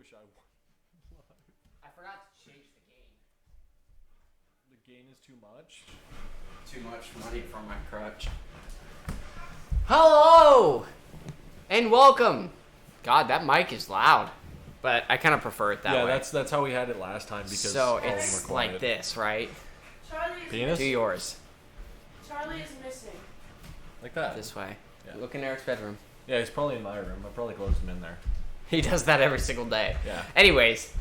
wish I won. I forgot to change the gain. The gain is too much? Too much money for my crutch. Hello! And welcome. God, that mic is loud. But I kind of prefer it that way. Yeah, that's how we had it last time because so it's like this, right? Penis? Do yours. Charlie is missing. Like that. This way. Yeah. Look in Eric's bedroom. Yeah, he's probably in my room. I probably closed him in there. He does that every single day. Yeah. Anyways.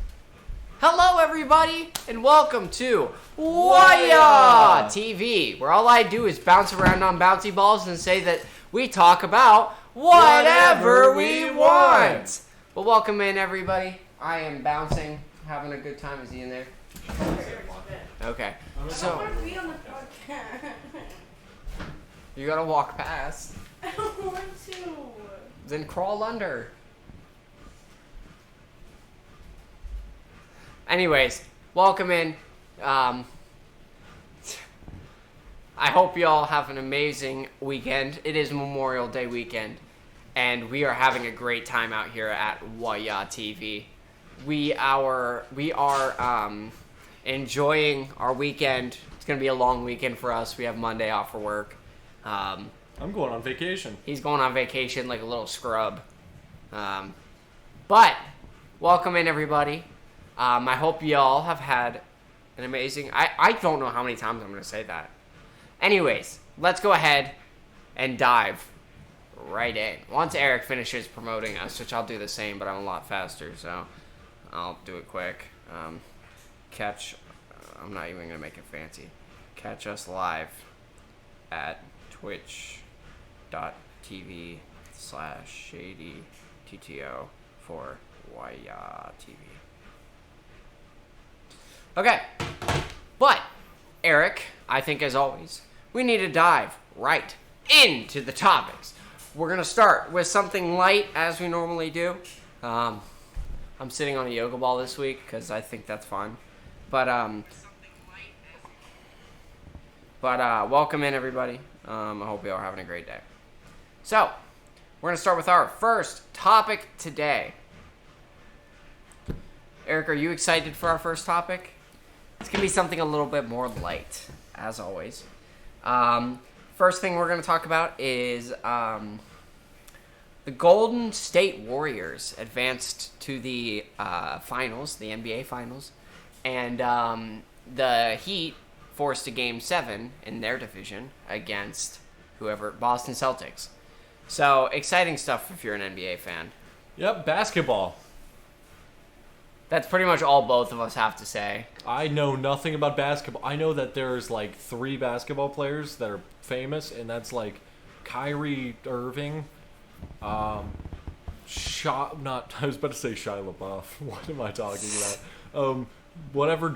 Hello, everybody, and welcome to Whahya TV, where all I do is bounce around on bouncy balls and say that we talk about whatever we want. Well, welcome in, everybody. I am bouncing, having a good time. Is he in there? Okay. I want to be on the podcast. You gotta walk past. I don't want to. Then crawl under. Anyways, welcome in. I hope you all have an amazing weekend. It is Memorial Day weekend, and we are having a great time out here at Whahya TV. We are enjoying our weekend. It's gonna be a long weekend for us. We have Monday off for work. I'm going on vacation. He's going on vacation like a little scrub. But welcome in, everybody. I hope y'all have had an amazing... I don't know how many times I'm going to say that. Anyways, let's go ahead and dive right in. Once Eric finishes promoting us, which I'll do the same, but I'm a lot faster, so I'll do it quick. I'm not even going to make it fancy. Catch us live at twitch.tv/ShadyTTO for Whahya TV. Okay, but Eric, I think as always, we need to dive right into the topics. We're going to start with something light as we normally do. I'm sitting on a yoga ball this week because I think that's fun. But welcome in, everybody. I hope you all are having a great day. So, we're going to start with our first topic today. Eric, are you excited for our first topic? It's going to be something a little bit more light, as always. First thing we're going to talk about is the Golden State Warriors advanced to the finals, the NBA finals, and the Heat forced a Game 7 in their division against Boston Celtics. So, exciting stuff if you're an NBA fan. Yep, basketball. That's pretty much all both of us have to say. I know nothing about basketball. I know that there's like 3 basketball players that are famous, and that's like Kyrie Irving, I was about to say Shia LaBeouf. What am I talking about? Whatever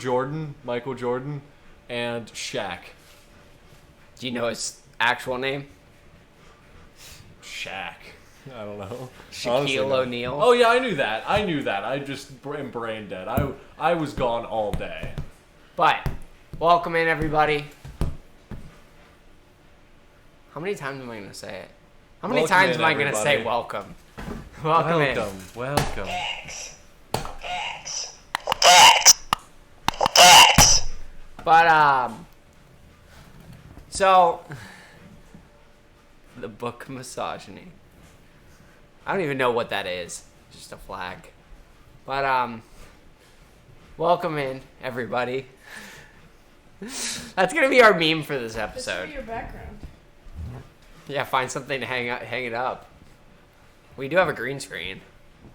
Michael Jordan, and Shaq. Do you know his actual name? Shaq. I don't know. Shaquille O'Neal. Oh yeah, I knew that. I just am brain dead. I was gone all day. But welcome in, everybody. How many times am I going to say it? How many times am I going to say welcome? Welcome in. Welcome. But so the book of misogyny. I don't even know what that is. Just a flag. But welcome in, everybody. That's gonna be our meme for this episode. This is your background. Yeah, find something to hang it up. We do have a green screen.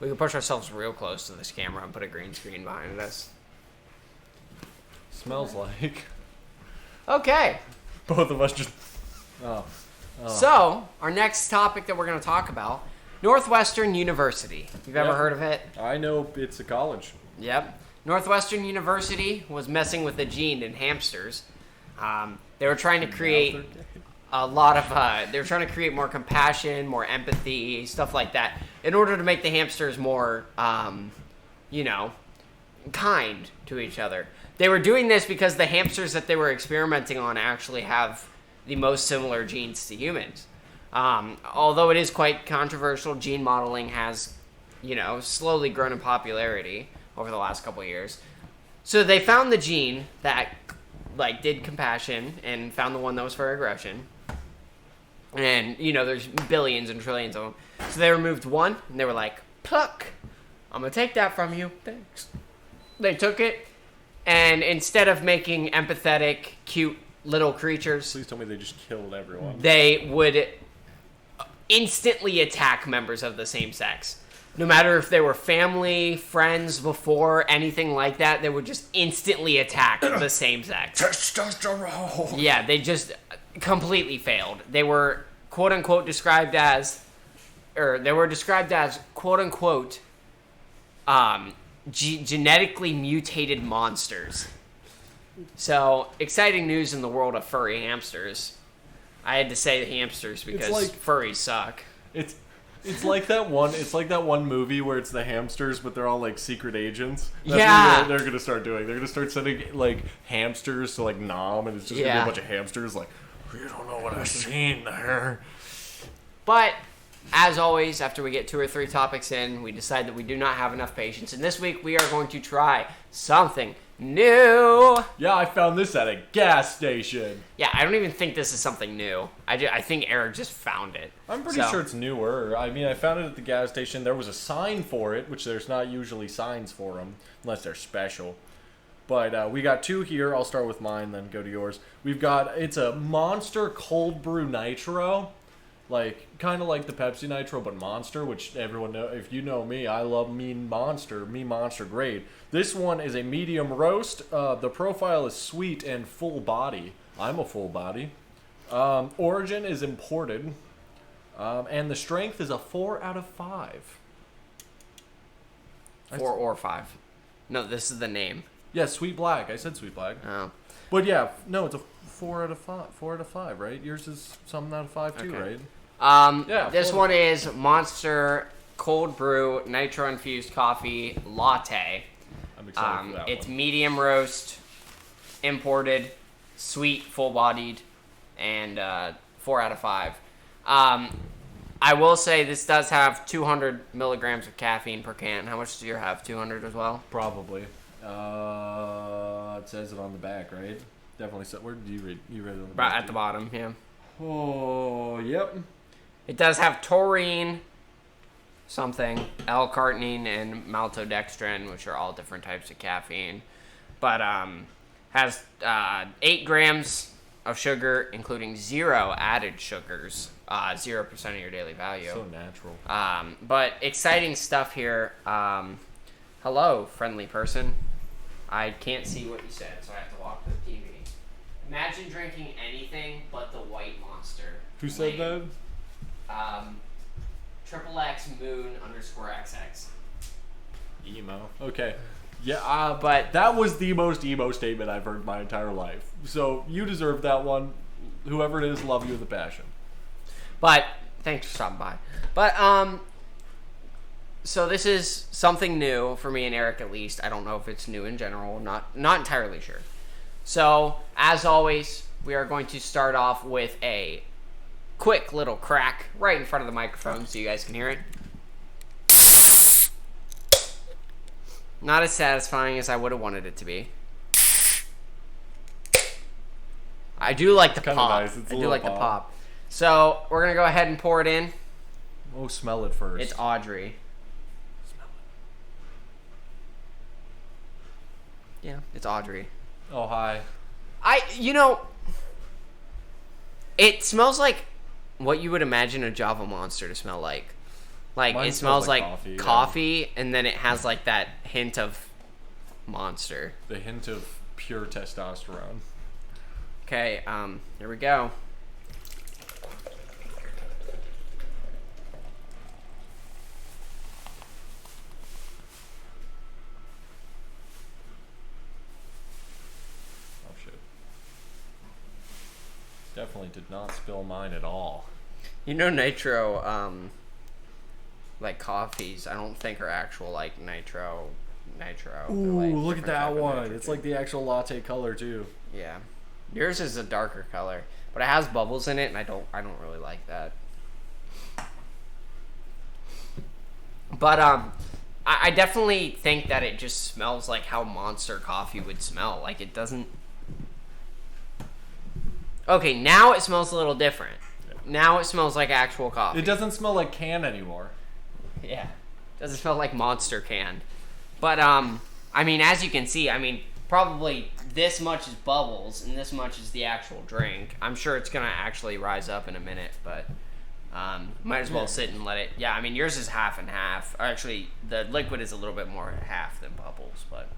We can push ourselves real close to this camera and put a green screen behind us. Smells like. Okay. Both of us just. Oh. So, our next topic that we're going to talk about, Northwestern University. You've ever heard of it? I know it's a college. Yep. Northwestern University was messing with the gene in hamsters. They were trying to create they were trying to create more compassion, more empathy, stuff like that, in order to make the hamsters more, kind to each other. They were doing this because the hamsters that they were experimenting on actually have the most similar genes to humans. Although it is quite controversial, gene modeling has slowly grown in popularity over the last couple of years. So they found the gene that, did compassion and found the one that was for aggression. And, there's billions and trillions of them. So they removed one, and they were like, pluck, I'm going to take that from you. Thanks. They took it, and instead of making empathetic, cute little creatures... Please tell me they just killed everyone. They would instantly attack members of the same sex. No matter if they were family, friends before, anything like that, they would just instantly attack the same sex. Testosterone! Yeah, they just completely failed. They were, quote-unquote, described as, quote-unquote, genetically mutated monsters. So, exciting news in the world of furry hamsters. I had to say the hamsters because furries suck. It's like that one movie where it's the hamsters, but they're all like secret agents. That's Yeah, what they're gonna start doing. They're gonna start sending hamsters to Nam, and it's just gonna be a bunch of hamsters. You don't know what I've seen there. But as always, after we get 2 or 3 topics in, we decide that we do not have enough patience. And this week we are going to try something new. Yeah, I found this at a gas station. Yeah, I don't even think this is something new. I think Eric just found it. I'm pretty sure it's newer. I mean, I found it at the gas station. There was a sign for it, which there's not usually signs for them, unless they're special. But we got 2 here. I'll start with mine, then go to yours. It's a Monster Cold Brew Nitro. Kind of like the Pepsi Nitro, but Monster, which everyone know. If you know me, I love Monster grade. This one is a medium roast. The profile is sweet and full body. I'm a full body. Origin is imported. And the strength is a 4 out of 5. 4 or 5. No, this is the name. Yeah, Sweet Black. I said Sweet Black. Oh. But yeah, no, it's a 4 out of 5. 4 out of 5, right? Yours is something out of 5 too, Okay. right? This one is Monster Cold Brew Nitro Infused Coffee Latte. I'm excited for that It's one. medium roast, imported, sweet, full-bodied, and 4 out of 5. I will say this does have 200 milligrams of caffeine per can. How much do you have? 200 as well? Probably. It says it on the back, right? Definitely. Where did you read? You read it on the back. At the bottom, yeah. Oh, yep. It does have taurine, something, L-carnitine, and maltodextrin, which are all different types of caffeine. But has 8 grams of sugar, including 0 added sugars, 0% of your daily value. So natural. But exciting stuff here. Hello, friendly person. I can't see what you said, so I have to walk to the TV. Imagine drinking anything but the white monster. Who said that? XXX Moon _XX. Emo. Okay. Yeah, but that was the most emo statement I've heard my entire life. So you deserve that one. Whoever it is, love you with a passion. But thanks for stopping by. But so this is something new for me and Eric, at least. I don't know if it's new in general. Not entirely sure. So as always, we are going to start off with a quick little crack right in front of the microphone so you guys can hear it. Not as satisfying as I would have wanted it to be. I do like the pop. Nice. I do like the pop. So we're gonna go ahead and pour it in. Oh, smell it first. It's Audrey. Smell it. Yeah, it's Audrey. Oh, hi. It smells like what you would imagine a Java Monster to smell like. Mine It smells like coffee, and then it has like that hint of monster. The hint of pure testosterone. Okay, here we go. Oh shit. Definitely did not spill mine at all. Nitro, like coffees, I don't think are actual like nitro. Ooh, They're, like, look at different that type of one. nitro It's too. like the actual latte color too. Yeah, yours is a darker color, but it has bubbles in it, and I don't really like that. But I definitely think that it just smells like how Monster coffee would smell. Like, it doesn't... Okay, now it smells a little different. Now it smells like actual coffee. It doesn't smell like can anymore. Yeah. Doesn't smell like Monster canned. But, I mean, as you can see, I mean, probably this much is bubbles and this much is the actual drink. I'm sure it's going to actually rise up in a minute, but might as well sit and let it... Yeah, I mean, yours is half and half. Or actually, the liquid is a little bit more half than bubbles, but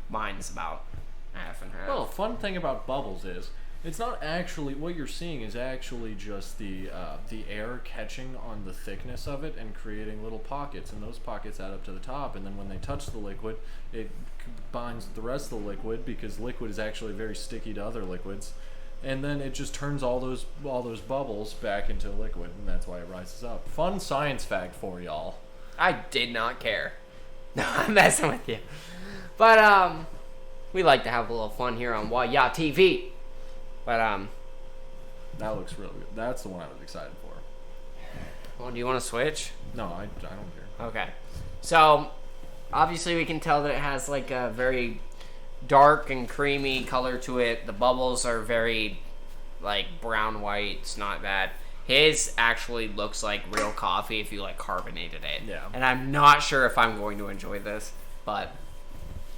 mine's about half and half. Well, fun thing about bubbles is it's not actually what you're seeing is actually just the air catching on the thickness of it and creating little pockets, and those pockets add up to the top, and then when they touch the liquid, it binds with the rest of the liquid because liquid is actually very sticky to other liquids, and then it just turns all those bubbles back into liquid, and that's why it rises up. Fun science fact for y'all. I did not care. No, I'm messing with you. But we like to have a little fun here on Whahya TV. But that looks really good. That's the one I was excited for. Well, do you want to switch? No, I don't care. Okay. So obviously we can tell that it has like a very dark and creamy color to it. The bubbles are very like brown white. It's not bad. His actually looks like real coffee if you like carbonated it. Yeah. And I'm not sure if I'm going to enjoy this, but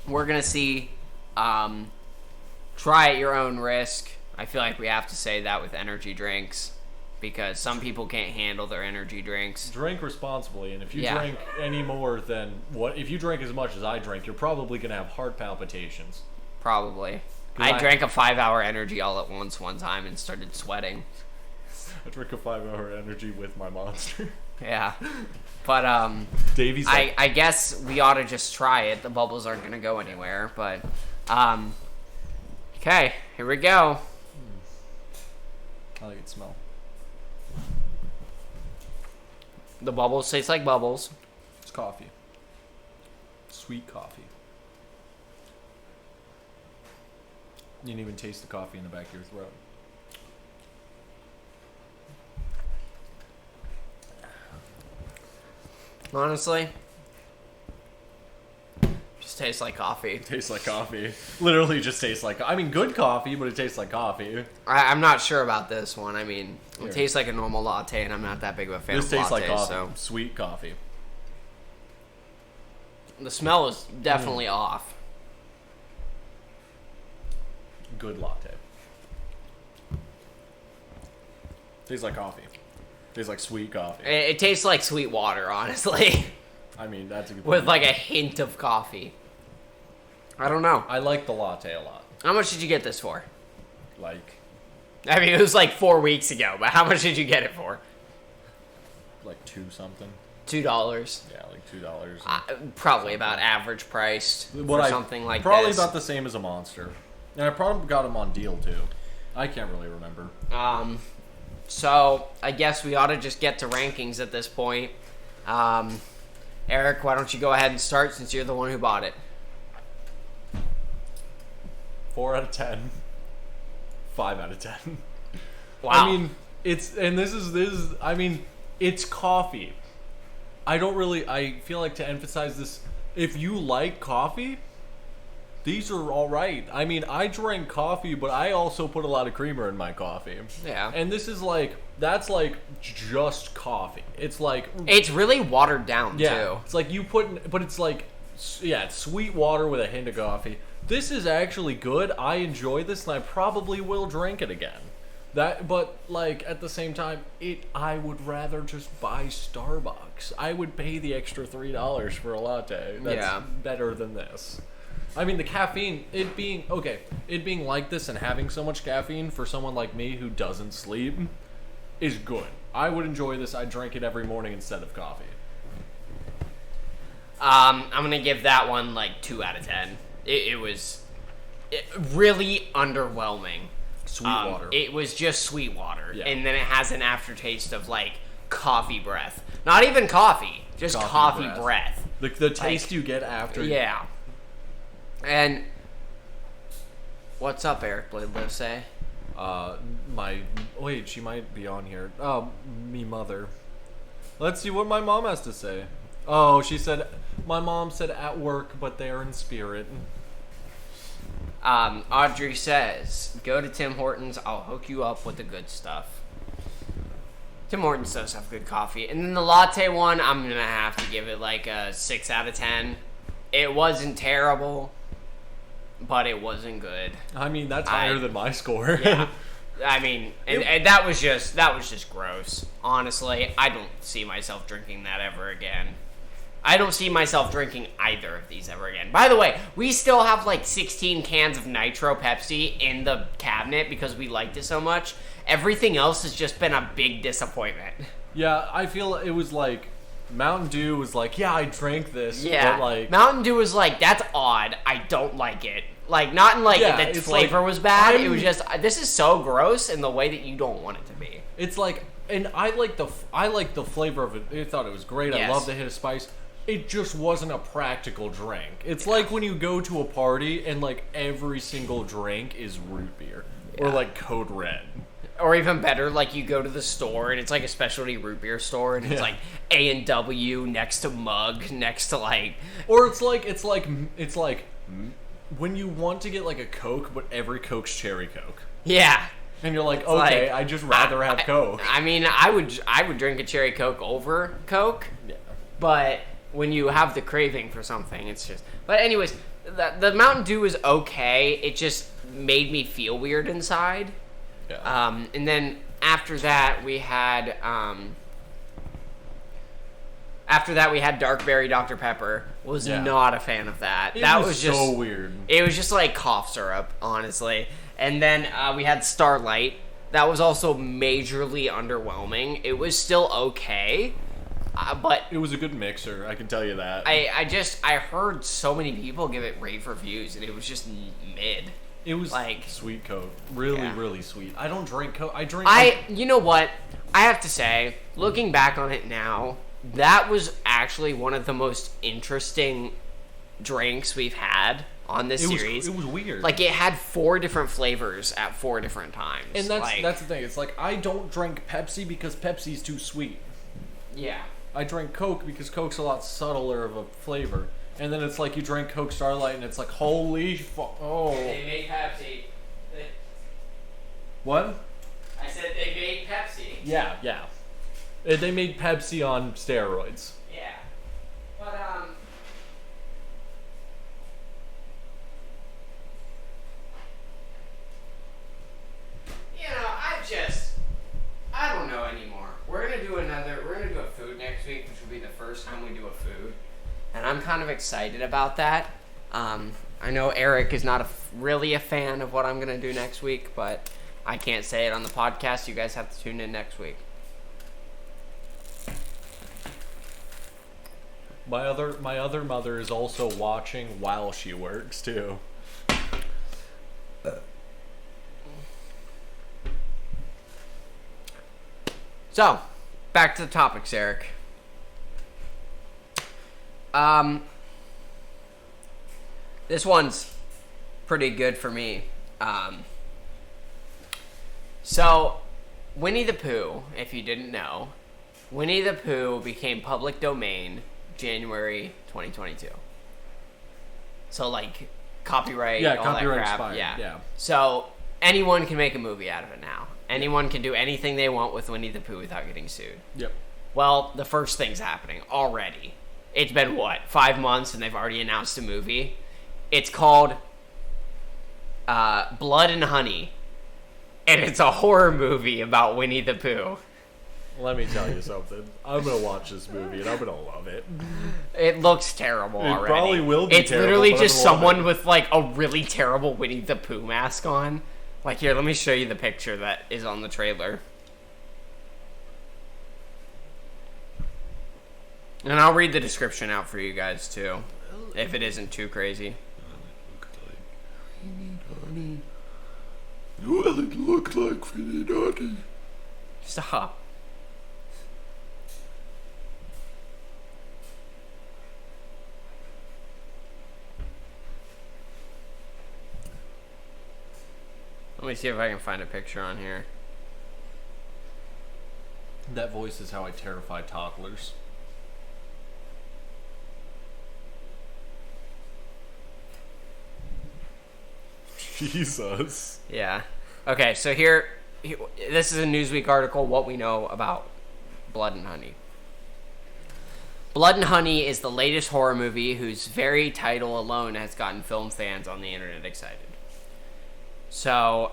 we're gonna see. Try at your own risk. I feel like we have to say that with energy drinks because some people can't handle their energy drinks. Drink responsibly, and if you drink any more than if you drink as much as I drink, you're probably gonna have heart palpitations. Probably. I drank a 5-hour energy all at once one time and started sweating. I drink a 5-hour energy with my Monster. Yeah. But Davy's I guess we ought to just try it. The bubbles aren't gonna go anywhere, but okay, here we go. I like it smell. The bubbles taste like bubbles. It's coffee. Sweet coffee. You can even taste the coffee in the back of your throat. Honestly, just tastes like coffee. It tastes like coffee. Literally just tastes like... I mean, good coffee, but it tastes like coffee. I'm not sure about this one. I mean, it Here. tastes like a normal latte, and I'm not that big of a fan This of tastes lattes. like coffee. So Sweet coffee. the smell is definitely off. Good latte. Tastes like coffee. Tastes like sweet coffee. It tastes like sweet water, honestly, I mean, that's a good with point. like a hint of coffee. I don't know. I like the latte a lot. How much did you get this for? Like I mean, it was like 4 weeks ago, but how much did you get it for? 2 something. $2. Yeah, like $2. Probably about average priced What for I- something like probably this. about the same as a Monster. And I probably got them on deal too. I can't really remember. So I guess we ought to just get to rankings at this point. Eric, why don't you go ahead and start since you're the one who bought it? 4 out of 10. 5 out of 10. Wow. I mean, this is I mean, it's coffee. I feel like to emphasize this, if you like coffee, these are all right. I mean, I drink coffee, but I also put a lot of creamer in my coffee. Yeah. And this is that's just coffee. It's It's really watered down, yeah, too. it's like you put, but it's it's sweet water with a hint of coffee. This is actually good. I enjoy this, and I probably will drink it again. But at the same time, I would rather just buy Starbucks. I would pay the extra $3 for a latte. That's better than this. I mean, the caffeine, it being like this and having so much caffeine for someone like me who doesn't sleep is good. I would enjoy this. I'd drink it every morning instead of coffee. I'm going to give that one 2 out of 10. It was really underwhelming. Sweet water. It was just sweet water. Yeah. And then it has an aftertaste of coffee breath. Not even coffee, just coffee breath. The taste you get after. Yeah. And what's up, Eric Blidlow say? She might be on here. Oh, me mother. Let's see what my mom has to say. Oh, she said, my mom said at work, but they are in spirit. Audrey says, go to Tim Hortons. I'll hook you up with the good stuff. Tim Hortons does have good coffee. And then the latte one, I'm going to have to give it like a 6 out of 10. It wasn't terrible, but it wasn't good. I mean, that's higher than my score. Yeah. I mean, and that was just gross. Honestly, I don't see myself drinking that ever again. I don't see myself drinking either of these ever again. By the way, we still have like 16 cans of Nitro Pepsi in the cabinet because we liked it so much. Everything else has just been a big disappointment. Yeah, I feel it was like Mountain Dew was like, yeah, I drank this. Yeah, but like Mountain Dew was like, that's odd. I don't like it. Like, not in like the flavor was bad. It was just, this is so gross in the way that you don't want it to be. It's like, and I like the flavor of it. I thought it was great. Yes. I love the hit of spice. It just wasn't a practical drink. It's like when you go to a party and like every single drink is root beer or like Code Red. Or even better, like you go to the store and it's like a specialty root beer store and it's like A&W next to Mug next to like, or it's like when you want to get like a Coke, but every Coke's cherry Coke. Yeah. And you're like, It's okay, like, I just rather have Coke. I mean, I would drink a cherry Coke over Coke. Yeah. But when you have the craving for something, it's just. But anyways, the Mountain Dew is okay. It just made me feel weird inside. Yeah. And then after that we had Dark Berry Dr. Pepper. Was not a fan of that. That was just so weird. It was just like cough syrup, honestly. And then we had Starlight. That was also majorly underwhelming. It was still okay, but it was a good mixer. I can tell you that. I heard so many people give it rave reviews, and it was just mid. It was like sweet Coke, really sweet. I don't drink Coke. You know what? I have to say, looking back on it now, that was actually one of the most interesting drinks we've had on this series. It was weird. Like, it had 4 different flavors at 4 different times. And that's the thing. It's like, I don't drink Pepsi because Pepsi's too sweet. Yeah. I drink Coke because Coke's a lot subtler of a flavor. And then it's like you drink Coke Starlight and it's like, holy fuck. Oh. They made Pepsi. What? I said they made Pepsi. Yeah. They made Pepsi on steroids. Yeah. But, you know, I don't know anymore. We're gonna do a food next week, which will be the first time we do a food. And I'm kind of excited about that. I know Eric is not really a fan of what I'm gonna do next week, but I can't say it on the podcast. You guys have to tune in next week. My other mother is also watching while she works too. So, back to the topics, Eric. This one's pretty good for me. So, Winnie the Pooh, if you didn't know, Winnie the Pooh became public domain January 2022. So, like, copyright, all copyright that crap. expired. Yeah. So, anyone can make a movie out of it now. Anyone can do anything they want with Winnie the Pooh without getting sued. Yep. Well, the first thing's happening already. It's been, 5 months, and they've already announced a movie. It's called Blood and Honey, and it's a horror movie about Winnie the Pooh. Let me tell you something. I'm going to watch this movie, and I'm going to love it. It looks terrible already. It probably will be It's terrible, literally but just I'm gonna love someone with, like, a really terrible Winnie the Pooh mask on. Like, here, let me show you the picture that is on the trailer. And I'll read the description out for you guys, too, if it isn't too crazy. Well, it looked like Finny Naughty. Stop. Let me see if I can find a picture on here. That voice is how I terrify toddlers. Jesus. Yeah. Okay, so this is a Newsweek article, what we know about Blood and Honey. Blood and Honey is the latest horror movie whose very title alone has gotten film fans on the internet excited. So,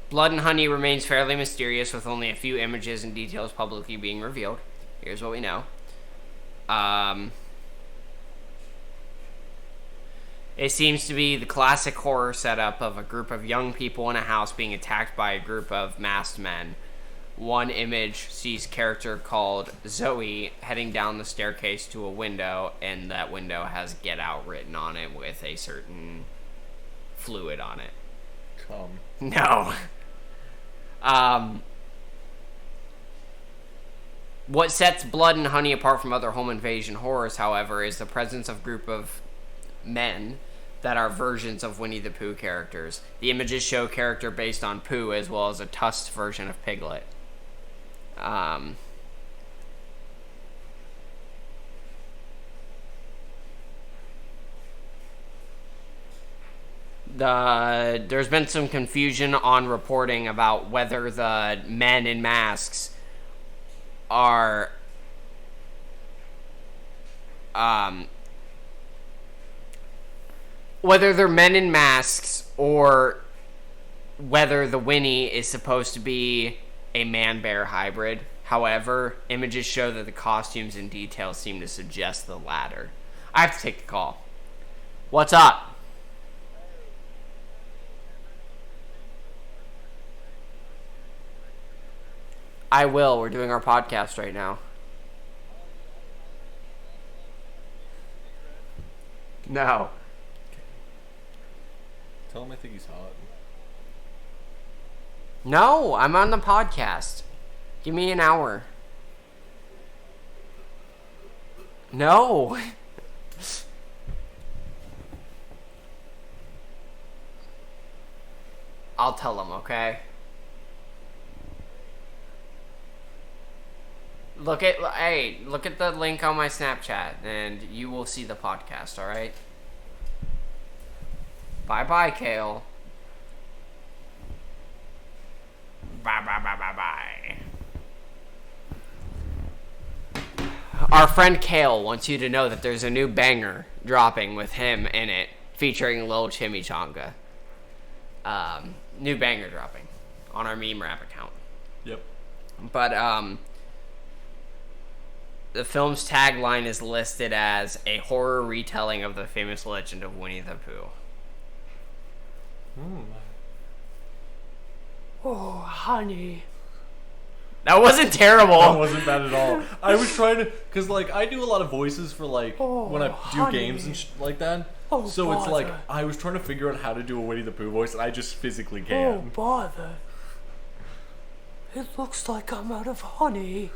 Blood and Honey remains fairly mysterious with only a few images and details publicly being revealed. Here's what we know. It seems to be the classic horror setup of a group of young people in a house being attacked by a group of masked men. One image sees character called Zoe heading down the staircase to a window, and that window has "Get Out" written on it with a certain fluid on it. Come. No. What sets Blood and Honey apart from other home invasion horrors, however, is the presence of a group of men that are versions of Winnie the Pooh characters. The images show character based on Pooh as well as a tusked version of Piglet. There's been some confusion on reporting about whether the men in masks are whether they're men in masks or whether the Winnie is supposed to be a man-bear hybrid. However, images show that the costumes and details seem to suggest the latter. I have to take the call. What's up? I will. We're doing our podcast right now. No. Tell him I think he's hot. No, I'm on the podcast. Give me an hour. No. I'll tell him, okay? Look at the link on my Snapchat and you will see the podcast, alright? Bye-bye, Kale. Bye. Our friend Kale wants you to know that there's a new banger dropping with him in it, featuring Lil Chimichanga. New banger dropping on our meme rap account. Yep. But, the film's tagline is listed as a horror retelling of the famous legend of Winnie the Pooh. Oh, honey. That wasn't terrible. That wasn't bad at all. I was trying to, because, like, I do a lot of voices for, like, when I do honey. games and like that. Oh, so bother. it's like, I was trying to figure out how to do a Winnie the Pooh voice, and I just physically can't. Bother. It looks like I'm out of honey.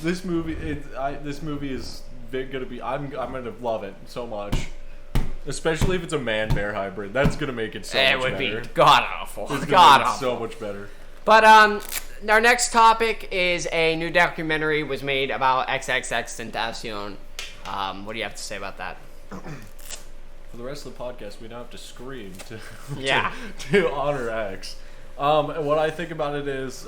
This movie is gonna be. I'm gonna love it so much, especially if it's a man-bear hybrid. That's gonna make it so much better. It would be god awful. It's God gonna make it awful. so much better. But our next topic is a new documentary was made about XXXTentacion. What do you have to say about that? For the rest of the podcast, we don't have to scream to Yeah. to honor X. And what I think about it is,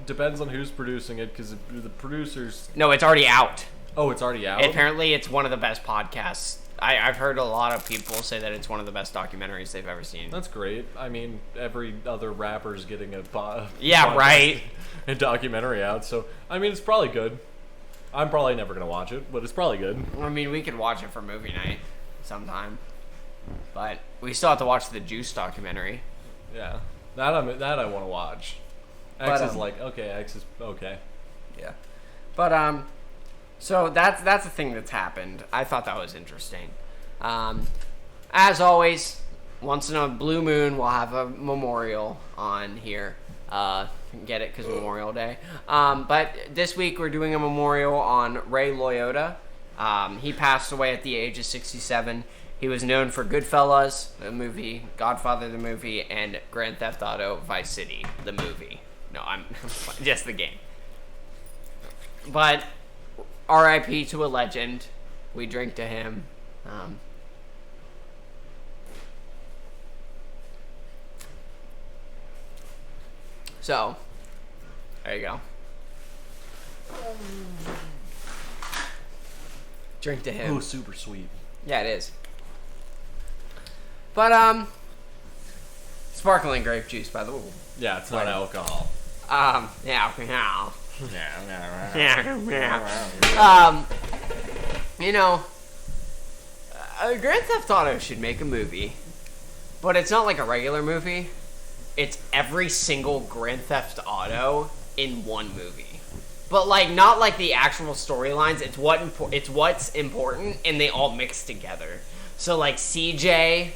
depends on who's producing it, because the producers... No, it's already out. Oh, it's already out? Apparently, it's one of the best podcasts. I've heard a lot of people say that it's one of the best documentaries they've ever seen. That's great. I mean, every other rapper's getting a Yeah, right. a documentary out, so, I mean, it's probably good. I'm probably never going to watch it, but it's probably good. I mean, we could watch it for movie night sometime. But we still have to watch the Juice documentary. Yeah. That I want to watch. X is like, okay, X is okay. Yeah. But, so that's the thing that's happened. I thought that was interesting. As always, once in a blue moon, we'll have a memorial on here. Get it? Because Memorial Day. But this week we're doing a memorial on Ray Loyota. He passed away at the age of 67. He was known for Goodfellas, the movie, Godfather, the movie, and Grand Theft Auto Vice City, the movie. No, I'm just the game. But R.I.P. to a legend. We drink to him. So, there you go. Drink to him. Oh, super sweet. Yeah, it is. But, sparkling grape juice, by the way. Yeah, it's not alcohol. Yeah. You know, Grand Theft Auto should make a movie, but it's not like a regular movie. It's every single Grand Theft Auto in one movie, but like not like the actual storylines. It's what's important, and they all mix together. So like CJ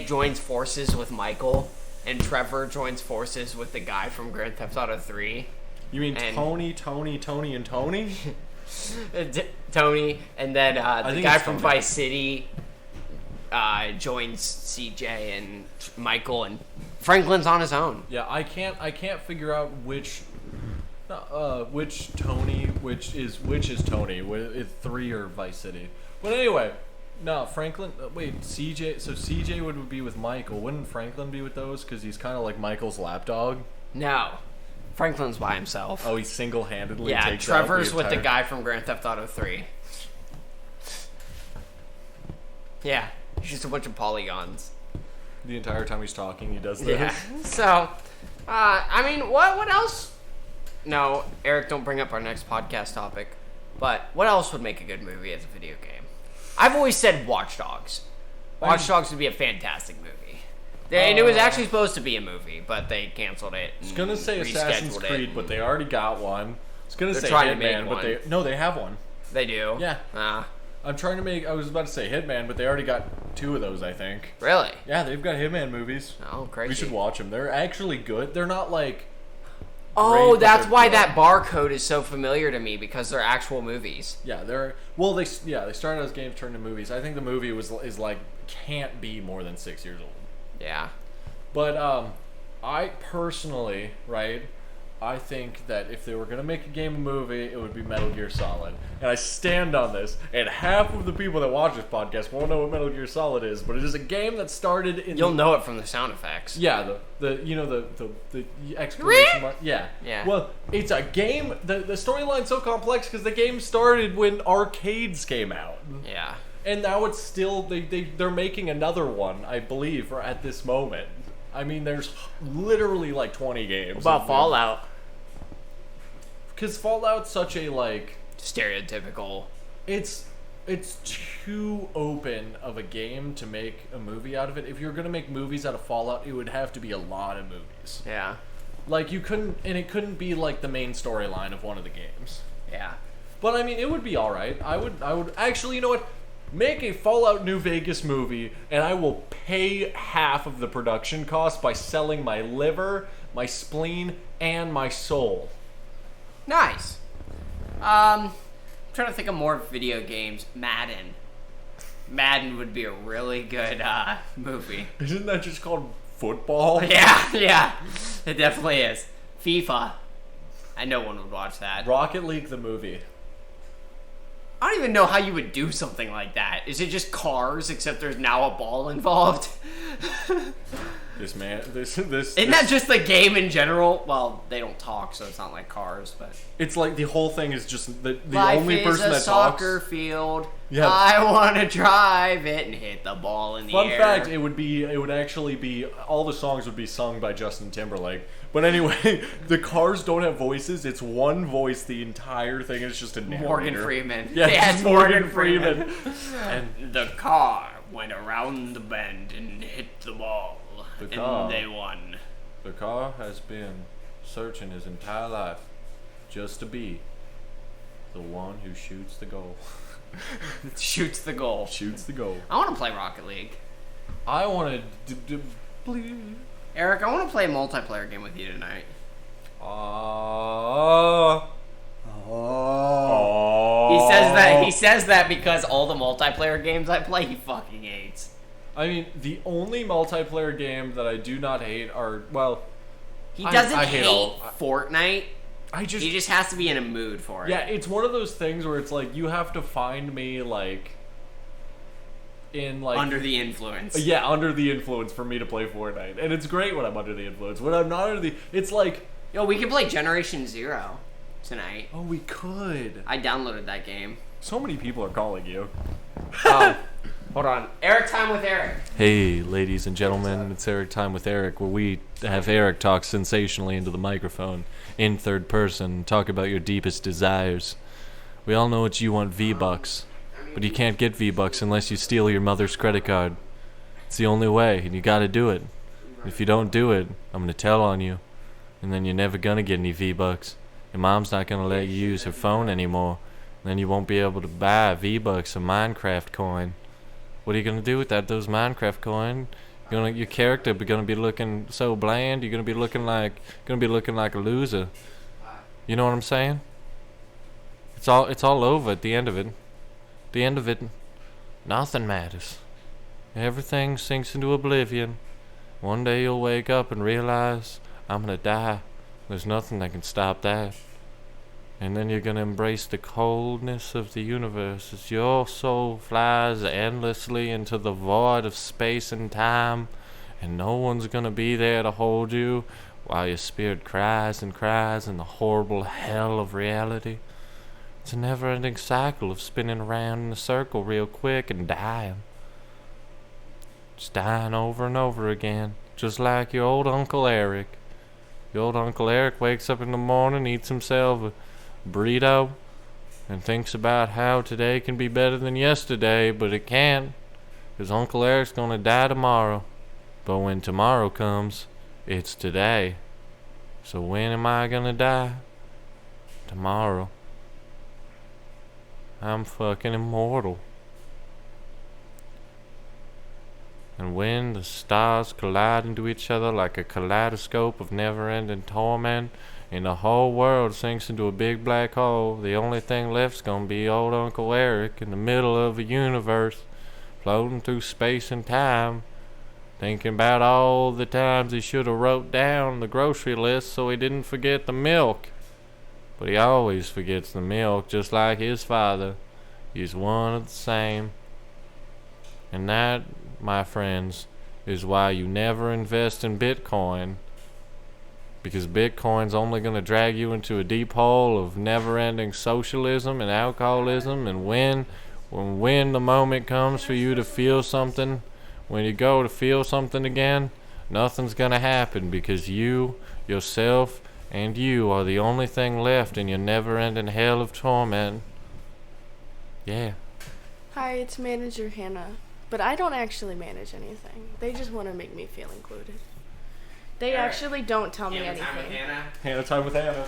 joins forces with Michael, and Trevor joins forces with the guy from Grand Theft Auto 3. You mean Tony, and Tony? Tony, and then the guy from Vice City joins CJ and Michael, and Franklin's on his own. Yeah, I can't figure out which Tony, which is Tony, with 3 or Vice City. But anyway, no, Franklin. Wait, CJ. So CJ would be with Michael. Wouldn't Franklin be with those? Because he's kind of like Michael's lapdog. No, Franklin's by himself. Oh, he single-handedly. Yeah, takes Trevor's out with the guy from Grand Theft Auto 3. Yeah, it's just a bunch of polygons. The entire time he's talking, he does this. Yeah. So, I mean, what else? No, Eric, don't bring up our next podcast topic. But what else would make a good movie as a video game? I've always said Watch Dogs. Watch Dogs would be a fantastic movie. And it was actually supposed to be a movie, but they canceled it. I was gonna say Assassin's Creed, but they already got one. I was gonna say trying to make Hitman, but one. they have one. They do? Yeah. I was about to say Hitman, but they already got 2 of those, I think. Really? Yeah, they've got Hitman movies. Oh, crazy. We should watch them. They're actually good. They're not like... Oh, great, that's why good. that barcode is so familiar to me, because they're actual movies. Yeah, they started as games turned into movies. I think the movie is like can't be more than 6 years old. Yeah. But I personally, right, I think that if they were going to make a game a movie, it would be Metal Gear Solid. And I stand on this, and half of the people that watch this podcast won't know what Metal Gear Solid is, but it is a game that started in... You'll know it from the sound effects. Yeah, the exclamation mark. Yeah. Yeah. Well, it's a game... The storyline's so complex because the game started when arcades came out. Yeah. And now it's still... They're making another one, I believe, at this moment. I mean, there's literally like 20 games. What about Fallout? Because Fallout's such a, like... Stereotypical. It's too open of a game to make a movie out of it. If you're going to make movies out of Fallout, it would have to be a lot of movies. Yeah. Like, you couldn't... And it couldn't be, like, the main storyline of one of the games. Yeah. But, I mean, it would be alright. I would... Actually, you know what? Make a Fallout New Vegas movie, and I will pay half of the production cost by selling my liver, my spleen, and my soul. Nice. I'm trying to think of more video games. Madden would be a really good movie. Isn't that just called football? Yeah. It definitely is. FIFA. I know one would watch that. Rocket League the movie. I don't even know how you would do something like that. Is it just cars, except there's now a ball involved? This Isn't that just the game in general? Well, they don't talk, so it's not like cars, but... It's like the whole thing is just the Life only person that is a soccer field. Yeah. I want to drive it and hit the ball in the air. Fun fact, it would actually be... All the songs would be sung by Justin Timberlake. But anyway, the cars don't have voices. It's one voice the entire thing. It's just a narrator. Morgan Freeman. Yeah, it's just Morgan Freeman. And the car went around the bend and hit the ball. And they won. The car has been searching his entire life just to be the one who shoots the goal. Shoots the goal. Shoots the goal. I want to play Rocket League. I want to... Eric, I want to play a multiplayer game with you tonight. He says that because all the multiplayer games I play, he fucking hates. I mean, the only multiplayer game that I do not hate are, well... He doesn't hate all... Fortnite. He just has to be in a mood for it. Yeah, it's one of those things where it's like you have to find me like in like under the influence. Yeah, under the influence for me to play Fortnite, and it's great when I'm under the influence. When I'm not under the, it's like, yo, we could play Generation Zero tonight. oh, we could. I downloaded that game. So many people are calling you. Oh, hold on. Eric time with Eric. Hey, ladies and gentlemen, it's Eric time with Eric, where we have Eric talk sensationally into the microphone in third person, talk about your deepest desires. We all know that you want V-Bucks, but you can't get V-Bucks unless you steal your mother's credit card. It's the only way, and you gotta do it. If you don't do it, I'm gonna tell on you, and then you're never gonna get any V-Bucks. Your mom's not gonna let you use her phone anymore, and then you won't be able to buy V-Bucks or Minecraft coin. What are you gonna do with those Minecraft coin? Your character gonna be looking so bland. You're gonna be looking like a loser. You know what I'm saying? It's all over at the end of it. The end of it, nothing matters. Everything sinks into oblivion. One day you'll wake up and realize I'm gonna die. There's nothing that can stop that. And then you're gonna embrace the coldness of the universe as your soul flies endlessly into the void of space and time, and no one's gonna be there to hold you while your spirit cries and cries in the horrible hell of reality. It's a never-ending cycle of spinning around in a circle real quick and dying. Just dying over and over again, just like your old Uncle Eric. Your old Uncle Eric wakes up in the morning, eats himself a burrito, and thinks about how today can be better than yesterday, but it can't, because Uncle Eric's gonna die tomorrow. But when tomorrow comes, it's today. So when am I gonna die? Tomorrow. I'm fucking immortal. And when the stars collide into each other like a kaleidoscope of never-ending torment, and the whole world sinks into a big black hole, the only thing left's gonna be old Uncle Eric in the middle of a universe, floating through space and time, thinking about all the times he should have wrote down the grocery list so he didn't forget the milk. But he always forgets the milk, just like his father. He's one of the same. And that, my friends, is why you never invest in Bitcoin. Because Bitcoin's only going to drag you into a deep hole of never-ending socialism and alcoholism. And when the moment comes for you to feel something, when you go to feel something again, nothing's going to happen, because you, yourself, and you are the only thing left in your never-ending hell of torment. Yeah. Hi, it's Manager Hannah. But I don't actually manage anything. They just want to make me feel included. They actually don't tell me anything. Hannah time with Hannah.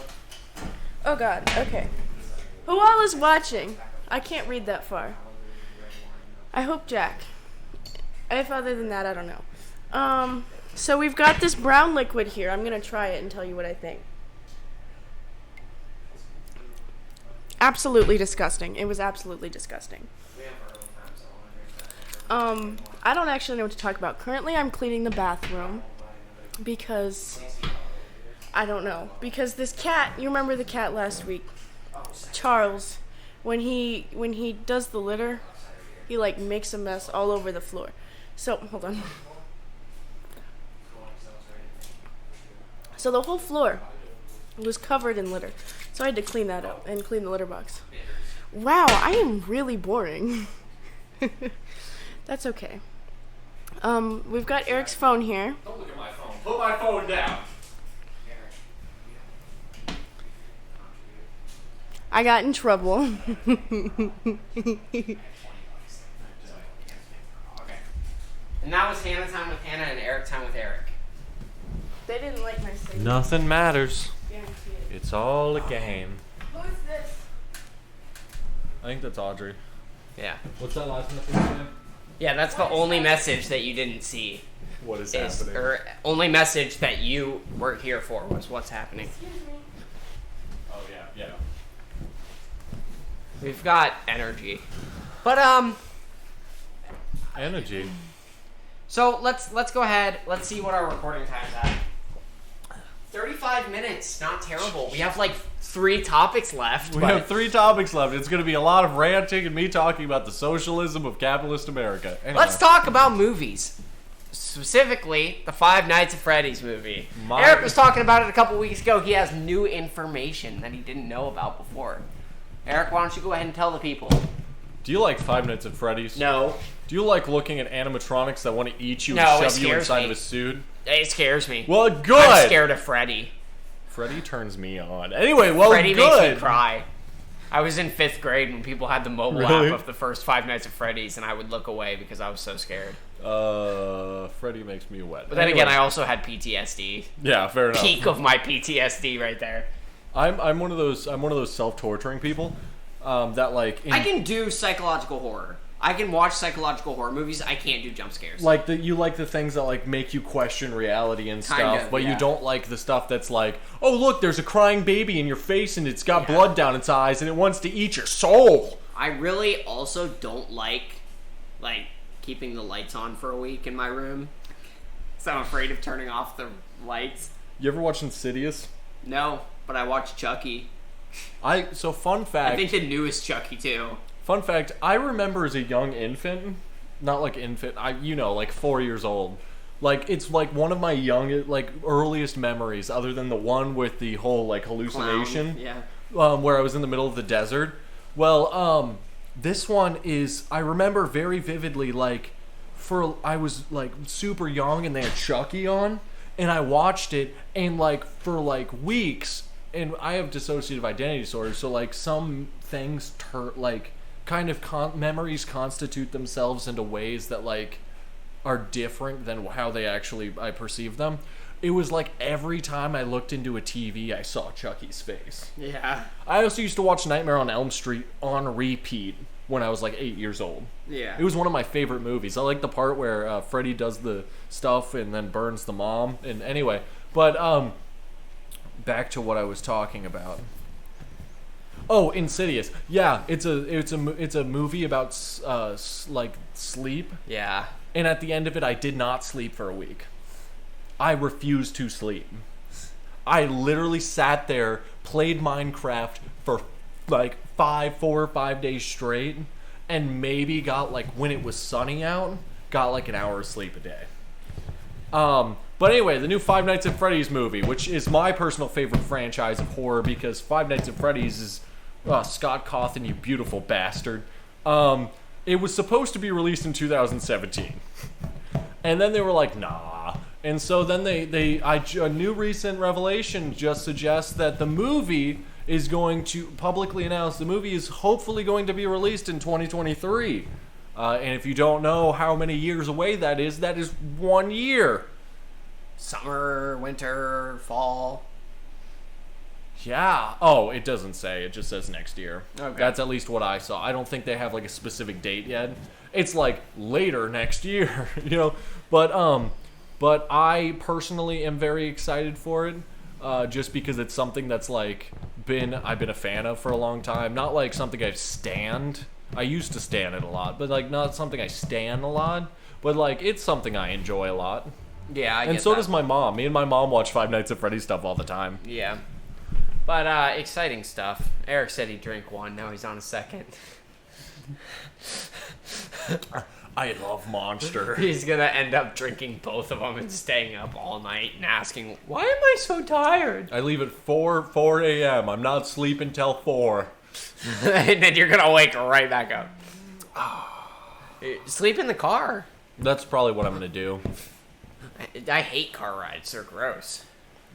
Oh god, okay. Who all is watching? I can't read that far. I hope Jack. If other than that, I don't know. So we've got this brown liquid here. I'm gonna try it and tell you what I think. Absolutely disgusting. It was absolutely disgusting. I don't actually know what to talk about. Currently, I'm cleaning the bathroom because I don't know. Because this cat, you remember the cat last week, Charles, when he does the litter, he like makes a mess all over the floor. So, hold on. So the whole floor was covered in litter. So I had to clean that up and clean the litter box. Wow, I am really boring. That's okay. We've got Eric's phone here. Don't look at my phone. Put my phone down. I got in trouble. And that was Hannah time with Hannah and Eric time with Eric. They didn't like my statement. Nothing matters. Guarantee it. It's all a game. Who is this? I think that's Audrey. Yeah. What's that last message? Yeah, that's the only message that you didn't see. What is happening? Or only message that you were here for was what's happening. Excuse me. Oh yeah. We've got energy. But Energy. so let's go ahead. Let's see what our recording time's at. 35 minutes, not terrible. We have like 3 topics left. We have 3 topics left. It's going to be a lot of ranting and me talking about the socialism of capitalist America. Anyway. Let's talk about movies. Specifically, the Five Nights at Freddy's movie. Eric was talking about it a couple weeks ago. He has new information that he didn't know about before. Eric, why don't you go ahead and tell the people? Do you like Five Nights at Freddy's? No. Do you like looking at animatronics that want to eat you No, and it shove you scares inside me. of a suit? It scares me. Well, good. I'm scared of Freddy. Freddy turns me on. Anyway, well, Freddy good. makes me cry. I was in 5th grade when people had the mobile Really? app of the first Five Nights at Freddy's, and I would look away because I was so scared. Freddy makes me wet. But then again, I also had PTSD. Yeah, fair enough. Peak of my PTSD right there. I'm one of those self-torturing people that like I can do psychological horror. I can watch psychological horror movies. I can't do jump scares. like you like the things that like make you question reality and stuff, Kind of, but yeah. you don't like the stuff that's like, oh look, there's a crying baby in your face and it's got blood down its eyes and it wants to eat your soul. I really also don't like keeping the lights on for a week in my room. So I'm afraid of turning off the lights. You ever watch Insidious? No, but I watched Chucky. Fun fact. I think the newest Chucky too. Fun fact, I remember as a young infant, not like infant, like 4 years old. Like, it's like one of my earliest memories, other than the one with the whole, like, hallucination. Clown. Yeah. Where I was in the middle of the desert. Well, this one is, I remember very vividly, I was, super young and they had Chucky on, and I watched it, and, for, weeks, and I have dissociative identity disorder, so, some things memories constitute themselves into ways that are different than how I perceive them. It was like every time I looked into a TV, I saw Chucky's face. Yeah. I also used to watch Nightmare on Elm Street on repeat when I was 8 years old. Yeah. It was one of my favorite movies. I like the part where Freddy does the stuff and then burns the mom. And anyway, but back to what I was talking about. Oh, Insidious. Yeah, it's a movie about sleep. Yeah. And at the end of it, I did not sleep for a week. I refused to sleep. I literally sat there, played Minecraft for 4 or 5 days straight, and maybe got when it was sunny out, got an hour of sleep a day. But anyway, the new Five Nights at Freddy's movie, which is my personal favorite franchise of horror because Five Nights at Freddy's is Scott Cawthon, you beautiful bastard. It was supposed to be released in 2017. And then they were like, nah. And so then a new recent revelation just suggests that the movie is going to publicly announce the movie is hopefully going to be released in 2023. And if you don't know how many years away that is 1 year. Summer, winter, fall. Yeah. Oh, it doesn't say. It just says next year. Okay. That's at least what I saw. I don't think they have a specific date yet. It's later next year, But I personally am very excited for it, just because it's something that's I've been a fan of for a long time. Not something I've stanned. I used to stan it a lot, but not something I stan a lot. But it's something I enjoy a lot. Yeah, I get And so that. does my mom. Me and my mom watch Five Nights at Freddy's stuff all the time. Yeah. But exciting stuff. Eric said he'd drink one. Now he's on a second. I love Monster. He's gonna end up drinking both of them and staying up all night and asking, "Why am I so tired?" I leave at 4 a.m. I'm not sleeping till 4. And then you're gonna wake right back up. Sleep in the car. That's probably what I'm gonna do. I hate car rides. They're gross.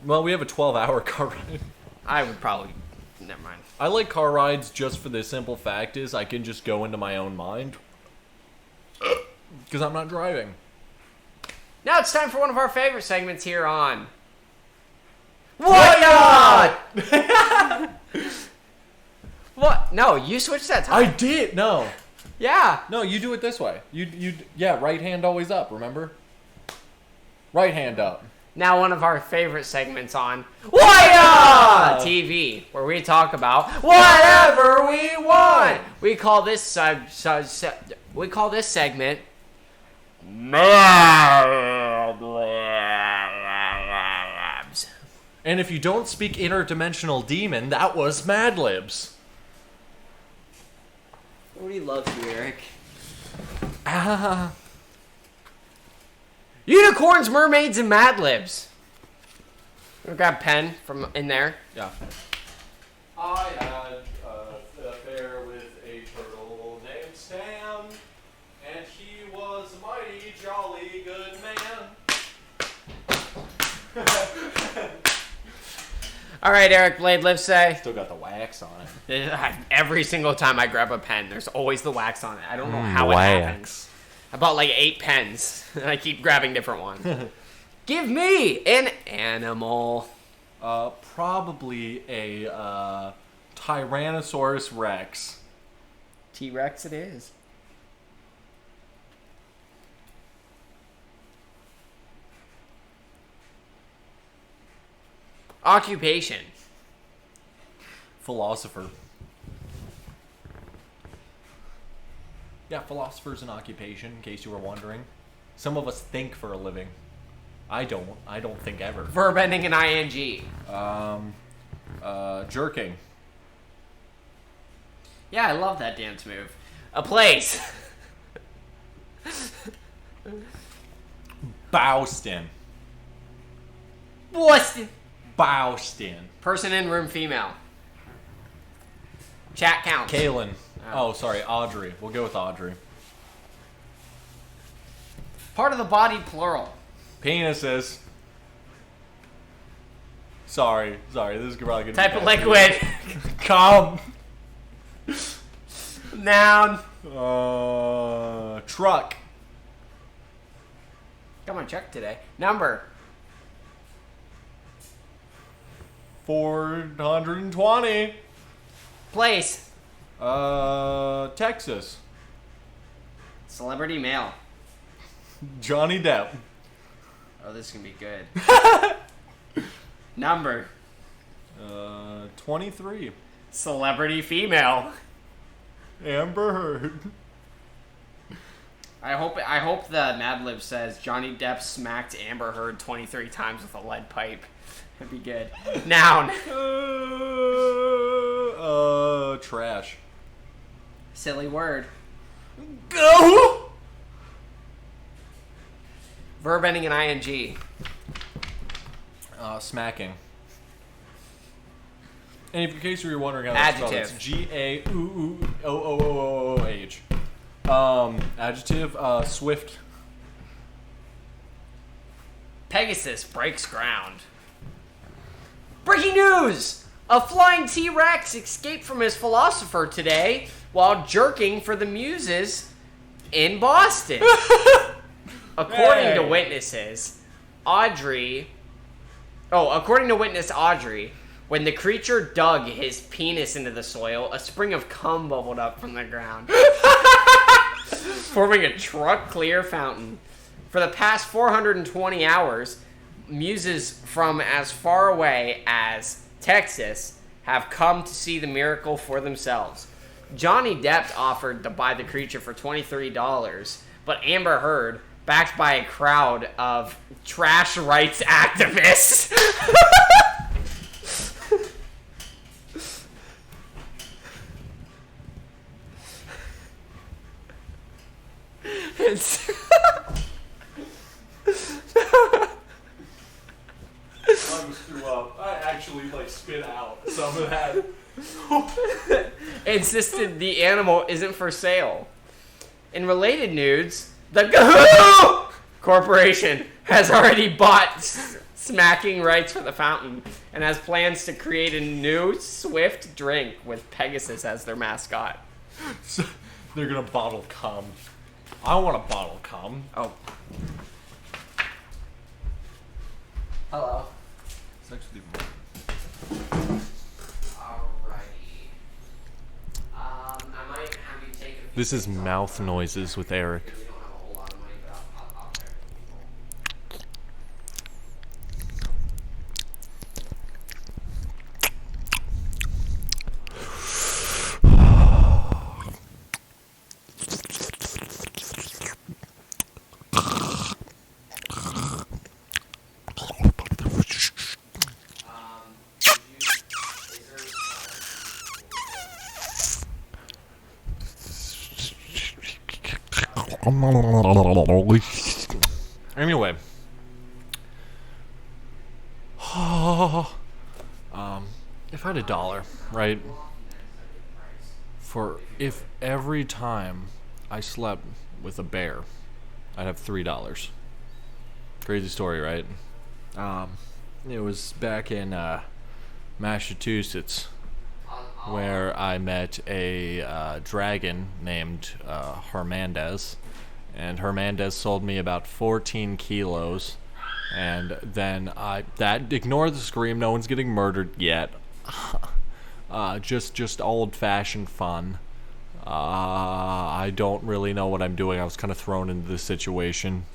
Well, we have a 12-hour car ride. I would probably... Never mind. I like car rides just for the simple fact is I can just go into my own mind. Because I'm not driving. Now it's time for one of our favorite segments here on... Whahya! What? No, you switched that time. I did! No. Yeah. No, you do it this way. Yeah, right hand always up, remember? Right hand up. Now one of our favorite segments on Whahya TV, where we talk about whatever we want. We call this segment Mad Libs. And if you don't speak interdimensional demon, that was Mad Libs. Nobody loves you, Eric. Ah. Unicorns, mermaids, and Mad Libs. We'll grab a pen from in there. Yeah. I had an affair with a turtle named Stan, and he was a mighty jolly good man. All right, Eric Blade, live say. Still got the wax on it. Every single time I grab a pen, there's always the wax on it. I don't know how it happens. I bought like 8 pens, and I keep grabbing different ones. Give me an animal. Probably a Tyrannosaurus Rex. T-Rex it is. Occupation. Philosopher. Yeah, philosopher's an occupation, in case you were wondering. Some of us think for a living. I don't. I don't think ever. Verb ending in ing. Jerking. Yeah, I love that dance move. A place. Bowston. Boston. Bowston. Person in room female. Chat counts. Kaylin. Oh, sorry, Audrey. We'll go with Audrey. Part of the body plural. Penises. Sorry. This is probably gonna Type be of bad. liquid. Cum. Noun. Truck. Got my check today. Number. 420. Place. Texas. Celebrity male. Johnny Depp. Oh, this is gonna be good. Number. 23. Celebrity female. Amber Heard. I hope the Mad Lib says Johnny Depp smacked Amber Heard 23 times with a lead pipe. That'd be good. Noun. Trash. Silly word. Go. Verb ending in ing. Smacking. And in case you were wondering how that's spelled, it's Adjective. G-A-O-O-O-H. Adjective, swift. Pegasus breaks ground. Breaking news! A flying T-Rex escaped from his philosopher today while jerking for the muses in Boston. According to witness Audrey, when the creature dug his penis into the soil, a spring of cum bubbled up from the ground, forming a truck-clear fountain. For the past 420 hours, muses from as far away as Texas have come to see the miracle for themselves. Johnny Depp offered to buy the creature for $23, but Amber Heard, backed by a crowd of trash rights activists, I almost threw up. I actually spit out some of that. insisted the animal isn't for sale. In related news, the Gahoo Corporation has already bought smacking rights for the fountain and has plans to create a new swift drink with Pegasus as their mascot. So, they're gonna bottle cum. I want a bottle cum. Oh. Hello. Sex with Alrighty. I might have you take a few This is things off. mouth noises with Eric. We don't have a whole lot of money, but I'll share with people. Anyway. If I had $1, right? If every time I slept with a bear, I'd have $3. Crazy story, right? It was back in Massachusetts where I met a dragon named Hermandez, and Hermandez sold me about 14 kilos, and then ignore the scream, no one's getting murdered yet. Just old-fashioned fun. I don't really know what I'm doing. I was kind of thrown into this situation.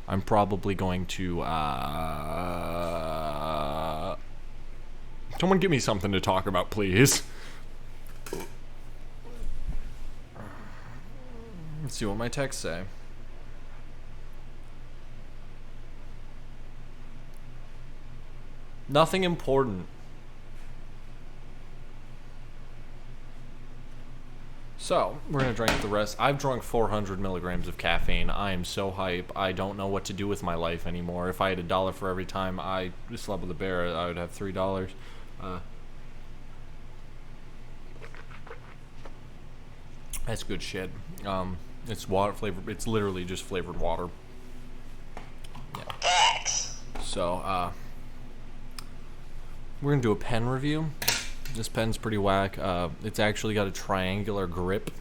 I'm probably going to someone give me something to talk about, please. Let's see what my texts say. Nothing important. So, we're going to drink the rest. I've drunk 400 milligrams of caffeine. I am so hype. I don't know what to do with my life anymore. If I had $1 for every time I slept with a bear, I would have $3. That's good shit. It's water flavored. It's literally just flavored water. Yeah. So, we're going to do a pen review. This pen's pretty whack. It's actually got a triangular grip,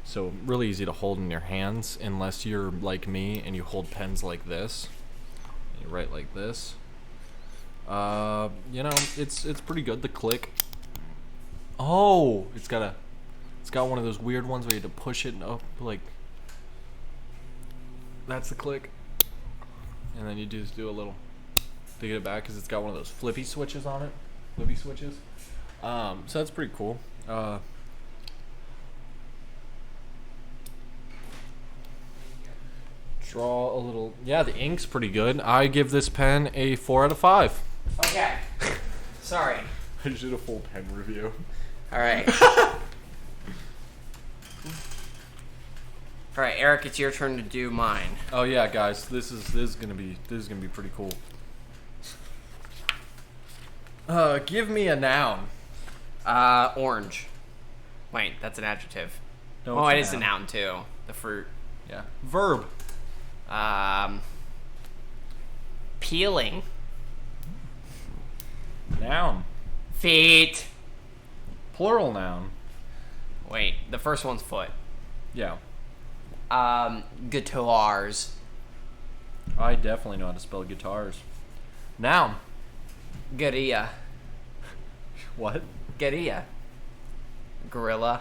so really easy to hold in your hands, unless you're like me and you hold pens like this. You write like this. It's pretty good. The click. Oh, it's got one of those weird ones where you have to push it up, like that's the click, and then you just do a little to get it back because it's got one of those flippy switches on it. Flippy switches. So that's pretty cool. Draw a little. Yeah, the ink's pretty good. I give this pen a 4 out of 5. Okay. Sorry. I just did a full pen review. All right. All right, Eric, it's your turn to do mine. Oh yeah, guys, this is gonna be pretty cool. Give me a noun. Orange. Wait, that's an adjective. No, it is a noun too. The fruit. Yeah. Verb. Peeling. Noun. Feet. Plural noun. Wait, the first one's foot. Yeah. Guitars. I definitely know how to spell guitars. Noun. Gorilla. What? Gorilla. Gorilla.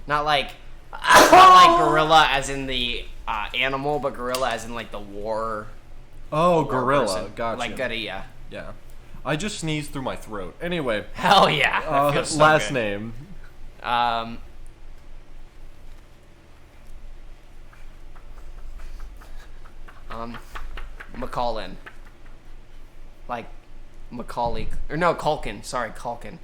Not like gorilla as in the animal, but gorilla as in like the war. Oh, war gorilla. person. Gotcha. Like gorilla. Yeah. I just sneezed through my throat. Anyway. Hell yeah. That feels so last good. name. McCollin. Like Macaulay. Or no, Culkin. Sorry, Culkin.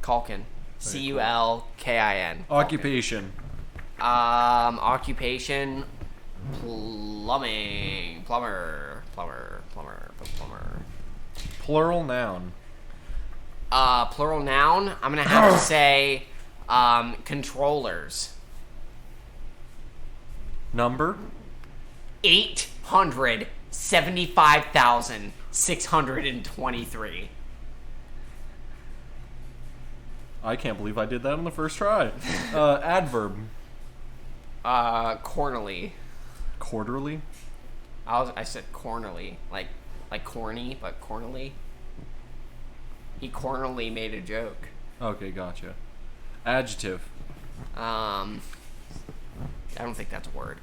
Culkin. Culkin. Occupation. Occupation. Plumbing. Plumber. Plural noun. Plural noun. I'm gonna have to say, controllers. Number. 875,623. I can't believe I did that on the first try. Adverb. Cornily. Quarterly. I said cornily, like corny, but cornily. He cornily made a joke. Okay, gotcha. Adjective. I don't think that's a word.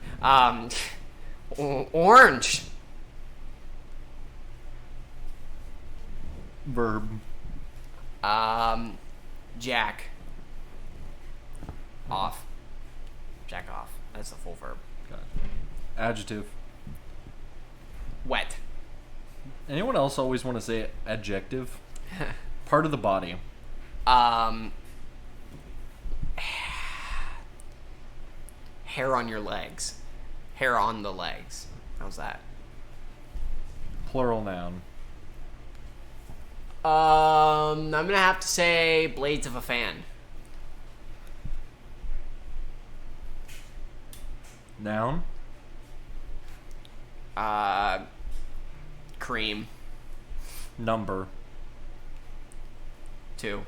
Orange. Verb. Jack. Off. Jack off. That's the full verb. Gotcha. Adjective. Wet. Anyone else always want to say adjective? Part of the body. Hair on your legs. hair on the legs. How's that? Plural noun. I'm gonna have to say blades of a fan. Noun. Cream. Number. 2.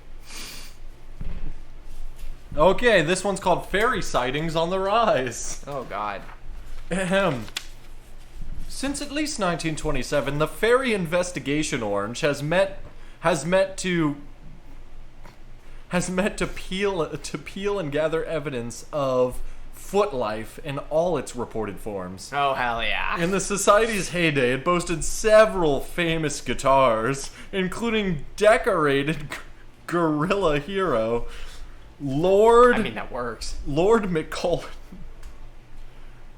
Okay, this one's called Fairy Sightings on the Rise. Oh God. Ahem. Since at least 1927, the Fairy Investigation Orange has met to peel and gather evidence of foot life in all its reported forms. Oh hell yeah. In the Society's heyday, it boasted several famous guitars, including decorated guerrilla hero I mean, that works. Lord McCullough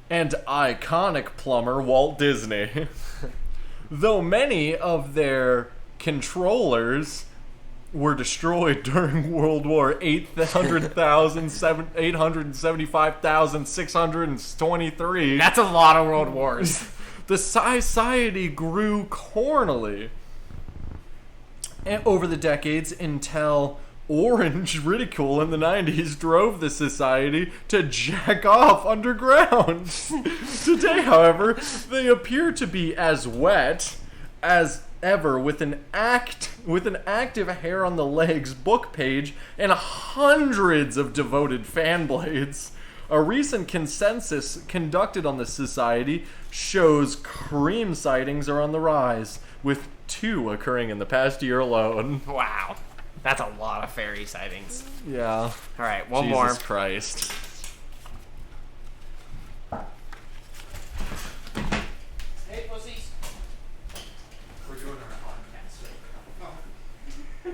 and iconic plumber Walt Disney. Though many of their controllers were destroyed during World War 875,623. That's a lot of world wars. The society grew cornily over the decades until orange ridicule in the 90s drove the society to jack off underground. Today, however, they appear to be as wet as ever with an active hair on the legs book page and hundreds of devoted fan blades. A recent consensus conducted on the society shows cream sightings are on the rise, with 2 occurring in the past year alone. Wow. That's a lot of fairy sightings. Yeah. Alright, one Jesus more. Christ. Hey, pussies. We're doing our podcast. How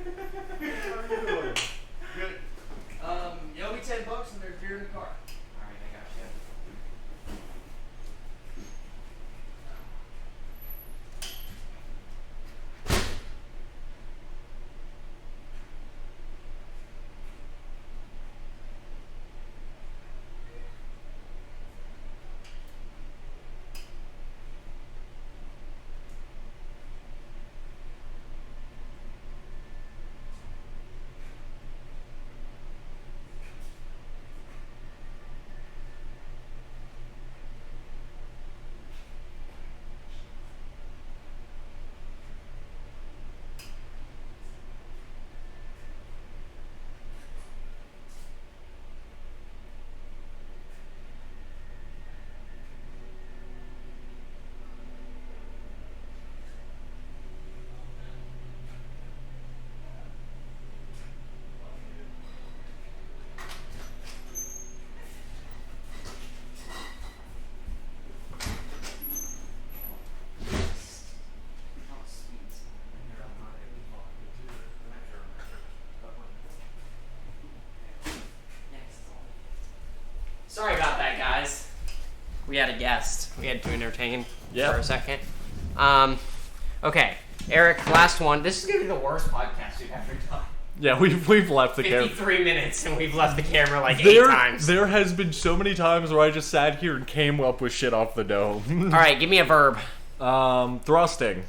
are you doing? Good. You owe me $10 and there's beer in the car. Alright, I got you. Sorry about that, guys. We had a guest. We had to entertain for a second. Okay, Eric, last one. This is going to be the worst podcast we've ever done. Yeah, we've left the camera. 53 minutes and we've left the camera like 8 times. There has been so many times where I just sat here and came up with shit off the dome. Alright, give me a verb. Thrusting.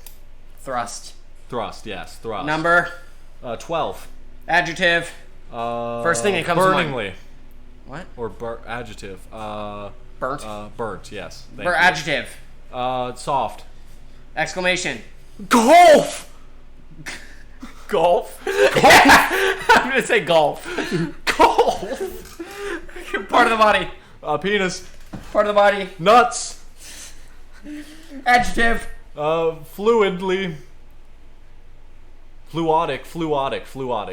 Thrust. Thrust, yes. Thrust. Number. 12. Adjective. First thing that comes to mind. Burningly. What? Or adjective. Burnt. Burnt, yes. Thank you. Adjective. Soft. Exclamation. Golf! Golf? I'm gonna say golf. Golf! Part of the body. Penis. Part of the body. Nuts. Adjective. Fluidly. Fluidic.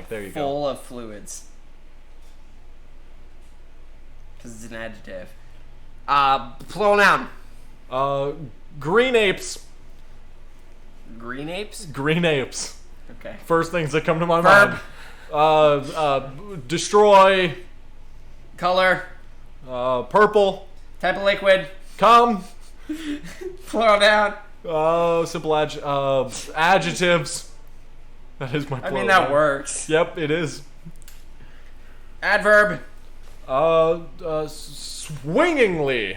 There you go. Full of fluids. Because it's an adjective. Plural noun. Green apes. Green apes? Green apes. Okay. First things that come to my Verb. mind. Destroy. Color. Purple. Type of liquid. Come. Plural noun. Simple adjectives. That is my plural. I mean, that noun. works. Yep, it is. Adverb. Swingingly.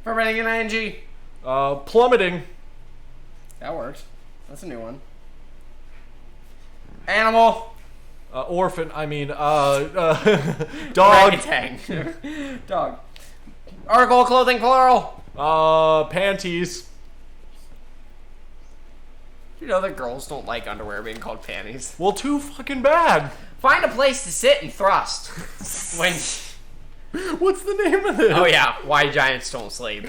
Forbidding an ing. Plummeting. That works. That's a new one. Animal. Orphan. I mean, dog. Orangutan. Dog. Article of clothing, plural. Panties. You know that girls don't like underwear being called panties. Well, too fucking bad. Find a place to sit and thrust. When... What's the name of this? Oh yeah, why giants don't sleep.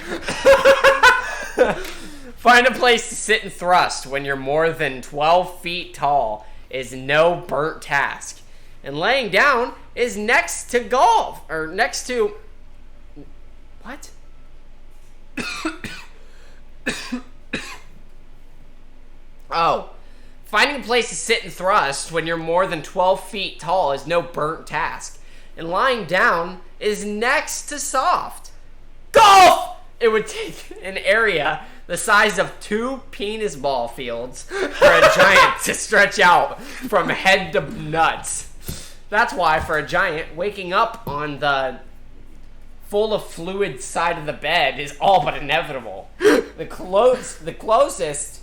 Find a place to sit and thrust when you're more than 12 feet tall is no burnt task. And laying down is next to golf. Or next to... What? Oh. Finding a place to sit and thrust when you're more than 12 feet tall is no burnt task. And lying down is next to soft. Golf! It would take an area the size of 2 penis ball fields for a giant to stretch out from head to nuts. That's why, for a giant, waking up on the full of fluid side of the bed is all but inevitable. The closest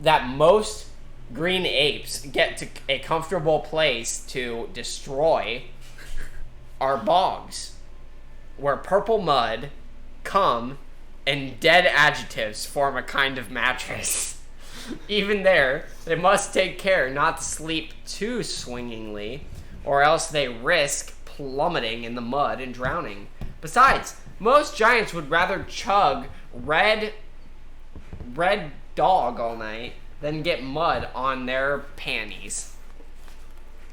that most green apes get to a comfortable place to destroy are bogs, where purple mud, cum, and dead adjectives form a kind of mattress. Even there, they must take care not to sleep too swingingly, or else they risk plummeting in the mud and drowning. Besides, most giants would rather chug red dog all night than get mud on their panties.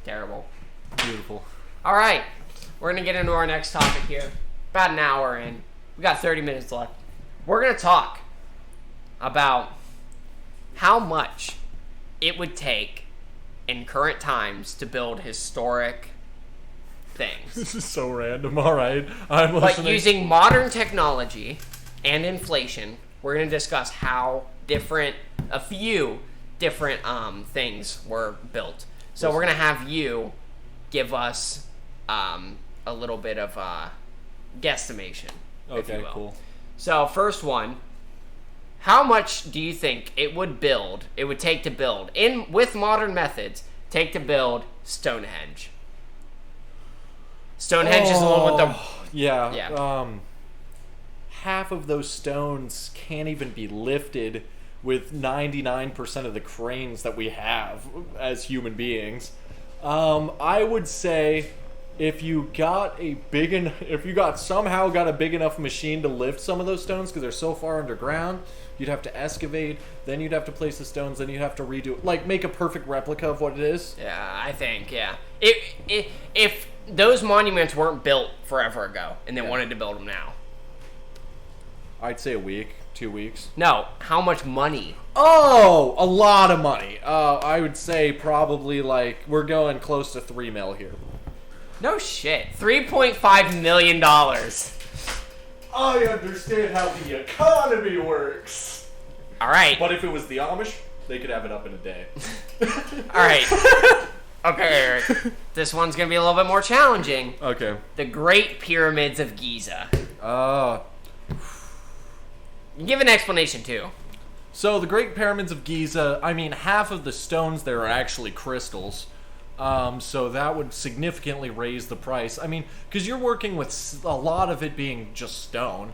Terrible. Beautiful. All right, we're going to get into our next topic here. About an hour in. We got 30 minutes left. We're going to talk about how much it would take in current times to build historic things. This is so random. All right. I'm But listening. using modern technology and inflation, we're going to discuss how a few different things were built. So we're going to have you give us a little bit of guesstimation, if you Okay, will. cool. So first one, how much do you think it would take to build, with modern methods, take to build Stonehenge? Stonehenge is the one with the... Yeah. Half of those stones can't even be lifted with 99% of the cranes that we have as human beings. I would say if you somehow got a big enough machine to lift some of those stones, because they're so far underground, you'd have to excavate, then you'd have to place the stones, then you'd have to redo it, like make a perfect replica of what it is. Yeah, I think, yeah. If those monuments weren't built forever ago and they wanted to build them now. I'd say a week, 2 weeks. No, how much money? Oh, a lot of money. I would say probably we're going close to $3 million here. No shit. $3.5 million. I understand how the economy works. All right. But if it was the Amish, they could have it up in a day. All right. Okay, Eric. This one's going to be a little bit more challenging. Okay. The Great Pyramids of Giza. You give an explanation, too. So, the Great Pyramids of Giza, I mean, half of the stones there are actually crystals. So that would significantly raise the price. I mean, because you're working with a lot of it being just stone.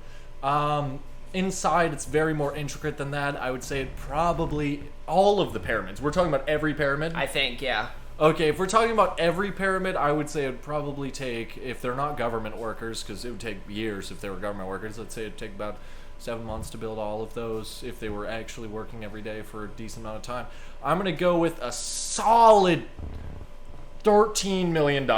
Inside, it's very more intricate than that. I would say probably all of the pyramids. We're talking about every pyramid? I think, yeah. Okay, if we're talking about every pyramid, I would say it would probably take, if they're not government workers, because it would take years if they were government workers, let's say it would take about 7 months to build all of those if they were actually working every day for a decent amount of time. I'm going to go with a solid $13 million.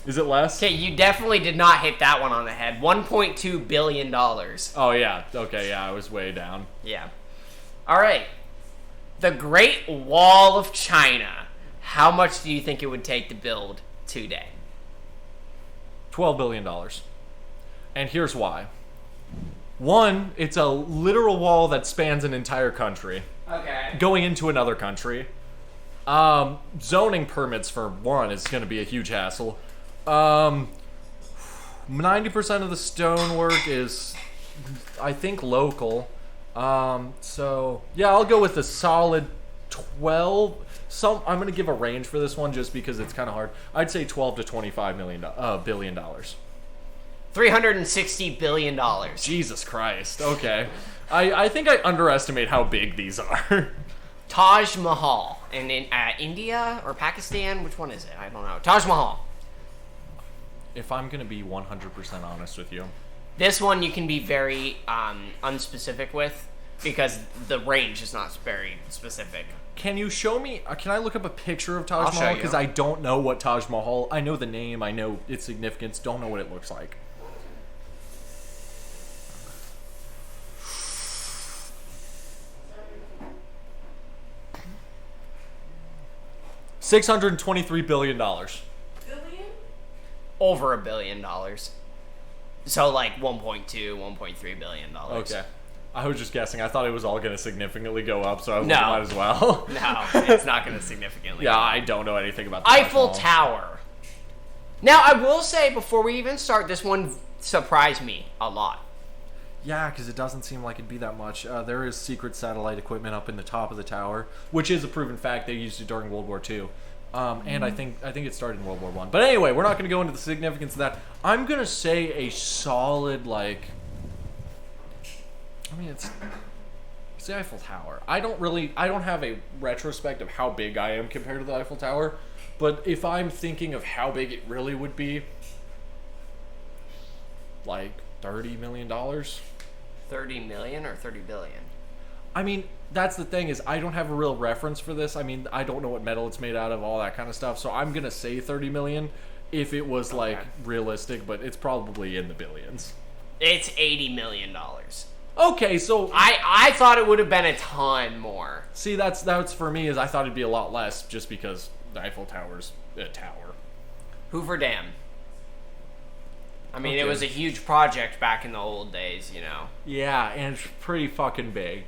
Is it less? Okay, you definitely did not hit that one on the head. $1.2 billion. Oh, yeah. Okay, yeah, I was way down. Yeah. All right. The Great Wall of China. How much do you think it would take to build today? $12 billion. And here's why. One, it's a literal wall that spans an entire country. Okay. Going into another country. Zoning permits for one is going to be a huge hassle. 90% of the stonework is, I think, local. So yeah, I'll go with a solid 12. I'm gonna give a range for this one just because it's kind of hard. I'd say 12 to 25 billion dollars. $360 billion. Jesus Christ. Okay. I think I underestimate how big these are. Taj Mahal. In India or Pakistan? Which one is it? I don't know. Taj Mahal. If I'm gonna be 100% honest with you, this one you can be very unspecific with because the range is not very specific. can you show me, can I look up a picture of Taj I'll show Mahal? you. Because I don't know what Taj Mahal, I know the name, I know its significance, don't know what it looks like. $623 billion. Billion? Over $1 billion. So like 1.2, 1.3 billion dollars. Okay. I was just guessing. I thought it was all going to significantly go up, so I was No. like, might as well. No, it's not going to significantly. Yeah, go up. I don't know anything about the Eiffel Taj Mahal. Tower. Now, I will say before we even start, this one surprised me a lot. Yeah, because it doesn't seem like it'd be that much. There is secret satellite equipment up in the top of the tower, which is a proven fact. They used it during World War II. And I think it started in World War I. But anyway, we're not going to go into the significance of that. I'm going to say a solid, like... I mean, it's the Eiffel Tower. I don't have a retrospect of how big I am compared to the Eiffel Tower. But if I'm thinking of how big it really would be, like $30 million. 30 million or 30 billion? I mean, that's the thing, is I don't have a real reference for this. I mean, I don't know what metal it's made out of, all that kind of stuff. So I'm going to say 30 million if it was, like, realistic, but it's probably in the billions. It's $80 million. Okay, so... I thought it would have been a ton more. See, that's for me, is I thought it'd be a lot less just because the Eiffel Tower's a tower. Hoover Dam. I mean, Okay. it was a huge project back in the old days, you know. Yeah, and it's pretty fucking big.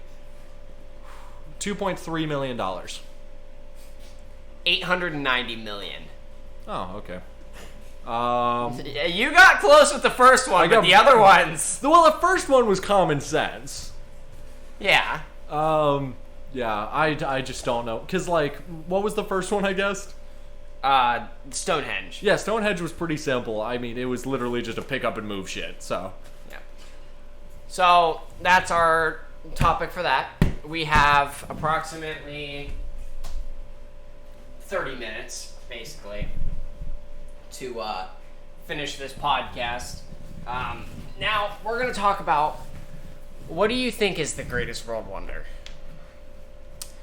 $2.3 million. 890 million. Oh, okay. You got close with the first one, but the other ones... Well, the first one was common sense. Yeah. Yeah, I just don't know. Because, like, what was the first one I guessed? Stonehenge. Yeah, Stonehenge was pretty simple. I mean, it was literally just a pick up and move shit, so. Yeah. So, that's our topic for that. We have approximately 30 minutes, basically, to finish this podcast. Now, we're going to talk about, what do you think is the greatest world wonder?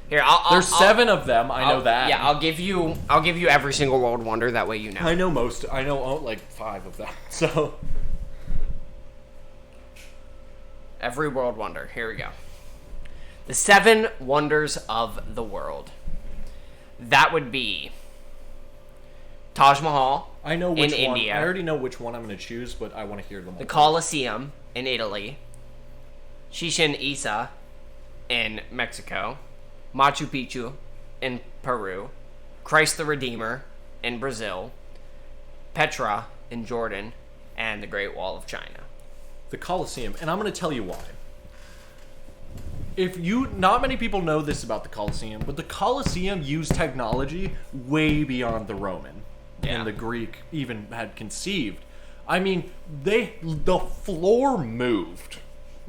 Here, There's 7 of them, I know that. Yeah, I'll give you every single world wonder, that way you know. I know most. I know, like, 5 of them, so. Every world wonder. Here we go. The 7 wonders of the world. That would be Taj Mahal I know which in one. India. I already know which one I'm going to choose, but I want to hear them all. The Colosseum in Italy. Chichen Itza in Mexico. Machu Picchu in Peru. Christ the Redeemer in Brazil. Petra in Jordan. And the Great Wall of China. The Colosseum, and I'm going to tell you why. Not many people know this about the Colosseum, but the Colosseum used technology way beyond the Roman and the Greek even had conceived. I mean, the floor moved.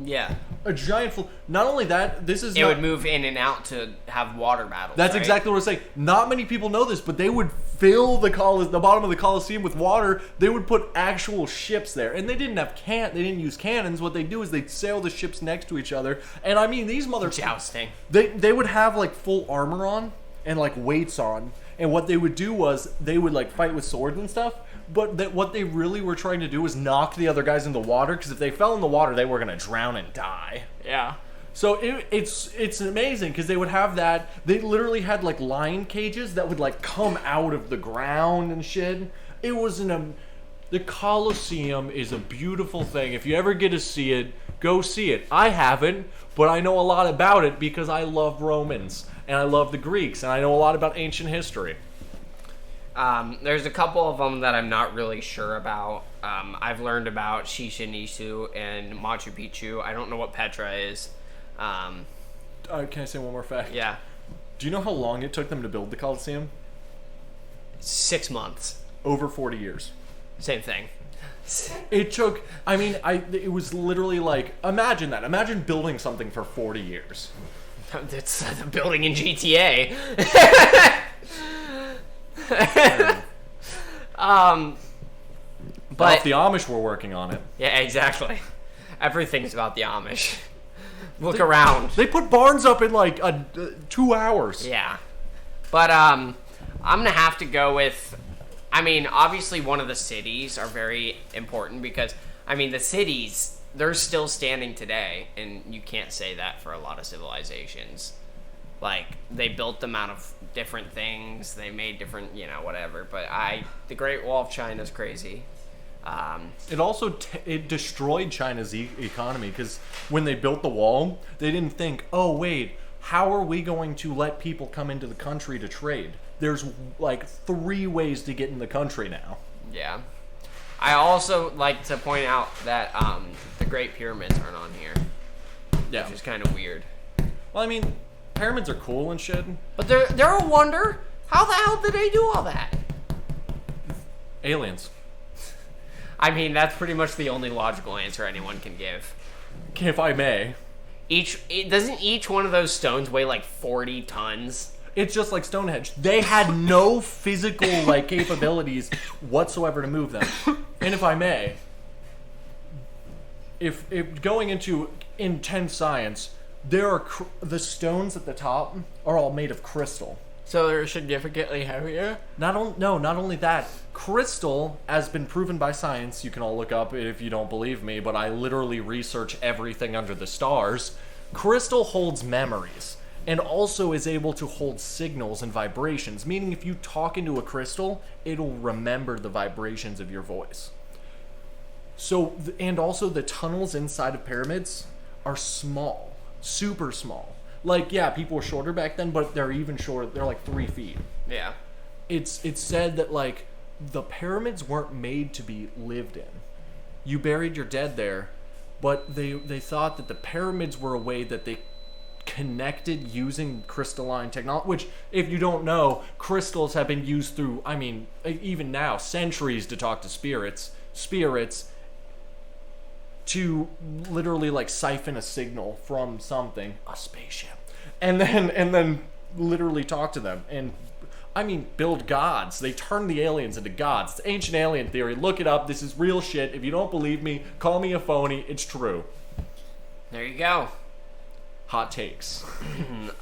Yeah. A giant floor. Not only that, It would move in and out to have water battles. That's right? exactly what I was saying. Not many people know this, but they would fill the bottom of the Colosseum with water. They would put actual ships there, and they didn't use cannons. What they do is they sail the ships next to each other. And I mean, these Jousting. They would have like full armor on and like weights on, and what they would do was they would like fight with swords and stuff. But what they really were trying to do was knock the other guys in the water, because if they fell in the water, they were gonna drown and die. Yeah. So it's amazing, because they would have that. They literally had like lion cages that would like come out of the ground and shit. It was the Colosseum is a beautiful thing. If you ever get to see it, go see it. I haven't, but I know a lot about it because I love Romans and I love the Greeks and I know a lot about ancient history. There's a couple of them that I'm not really sure about. I've learned about Chichen Itzu and Machu Picchu. I don't know what Petra is. Can I say one more fact? Yeah. Do you know how long it took them to build the Colosseum? 6 months. Over 40 years. Same thing. It took, it was literally like, imagine that. Imagine building something for 40 years. It's the building in GTA. But if the Amish were working on it. Yeah, exactly. Everything's about the Amish. Look around. They put barns up in like 2 hours. Yeah. But I'm going to have to go with, obviously one of the cities are very important because, the cities, they're still standing today, and you can't say that for a lot of civilizations. Like, they built them out of different things, they made different, whatever, but the Great Wall of China is crazy. It also it destroyed China's economy because when they built the wall, they didn't think, oh wait, how are we going to let people come into the country to trade? There's like 3 ways to get in the country now. Yeah. I also like to point out that the Great Pyramids aren't on here. Yeah. Which is kind of weird. Well, pyramids are cool and shit. But they're a wonder. How the hell did they do all that? Aliens. That's pretty much the only logical answer anyone can give. If I may. Doesn't each one of those stones weigh like 40 tons? It's just like Stonehenge. They had no physical capabilities whatsoever to move them. And if I may, if going into intense science, there are the stones at the top are all made of crystal. So they're significantly heavier? Not only that, crystal has been proven by science. You can all look up if you don't believe me, but I literally research everything under the stars. Crystal holds memories and also is able to hold signals and vibrations, meaning if you talk into a crystal, it'll remember the vibrations of your voice. So, and also the tunnels inside of pyramids are small, super small. Like, yeah, people were shorter back then, but they're even shorter. They're like 3 feet. Yeah. It's said that, like, the pyramids weren't made to be lived in. You buried your dead there, but they thought that the pyramids were a way that they connected using crystalline technology, which, if you don't know, crystals have been used through, even now, centuries to talk to spirits to literally like siphon a signal from something, a spaceship, and then literally talk to them and build gods. They turn the aliens into gods. It's ancient alien theory. Look it up. This is real shit. If you don't believe me, call me a phony. It's true. There you go. Hot takes.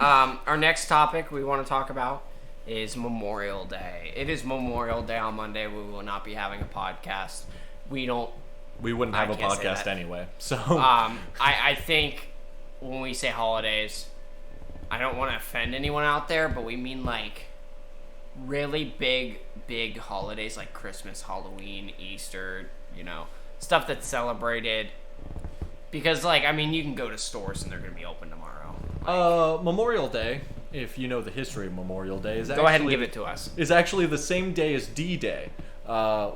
Our next topic we want to talk about is Memorial Day. It is Memorial Day on Monday. We will not be having a podcast. We wouldn't have a podcast anyway. So I think when we say holidays, I don't want to offend anyone out there, but we mean like really big holidays like Christmas, Halloween, Easter, stuff that's celebrated. Because you can go to stores and they're going to be open tomorrow. Memorial Day, if you know the history of Memorial Day, is go ahead and give it to us. Is actually the same day as D-Day.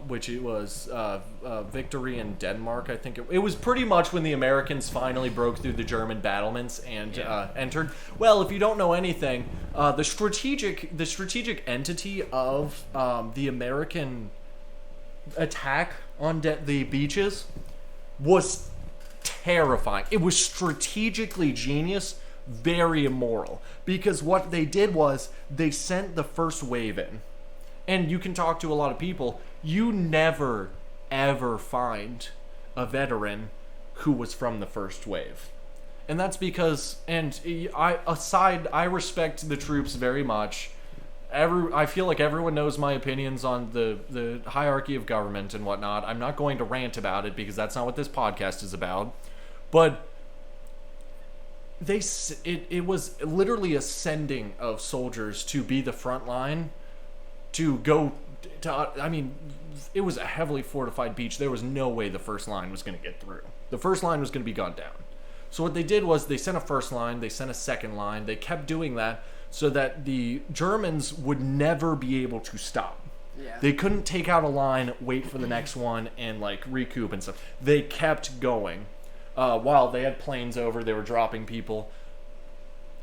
Which it was victory in Denmark, I think. It was pretty much when the Americans finally broke through the German battlements and entered. Well, if you don't know anything, the strategic entity of the American attack on the beaches was terrifying. It was strategically genius, very immoral. Because what they did was they sent the first wave in. And you can talk to a lot of people. You never, ever find a veteran who was from the first wave. And that's because, I respect the troops very much. I feel like everyone knows my opinions on the hierarchy of government and whatnot. I'm not going to rant about it because that's not what this podcast is about. But it was literally a sending of soldiers to be the front line. To go to, it was a heavily fortified beach. There was no way the first line was going to get through. The first line was going to be gunned down. So what they did was they sent a first line, they sent a second line. They kept doing that so that the Germans would never be able to stop. Yeah. They couldn't take out a line, wait for the next one, and like recoup and stuff. They kept going. While they had planes over, they were dropping people.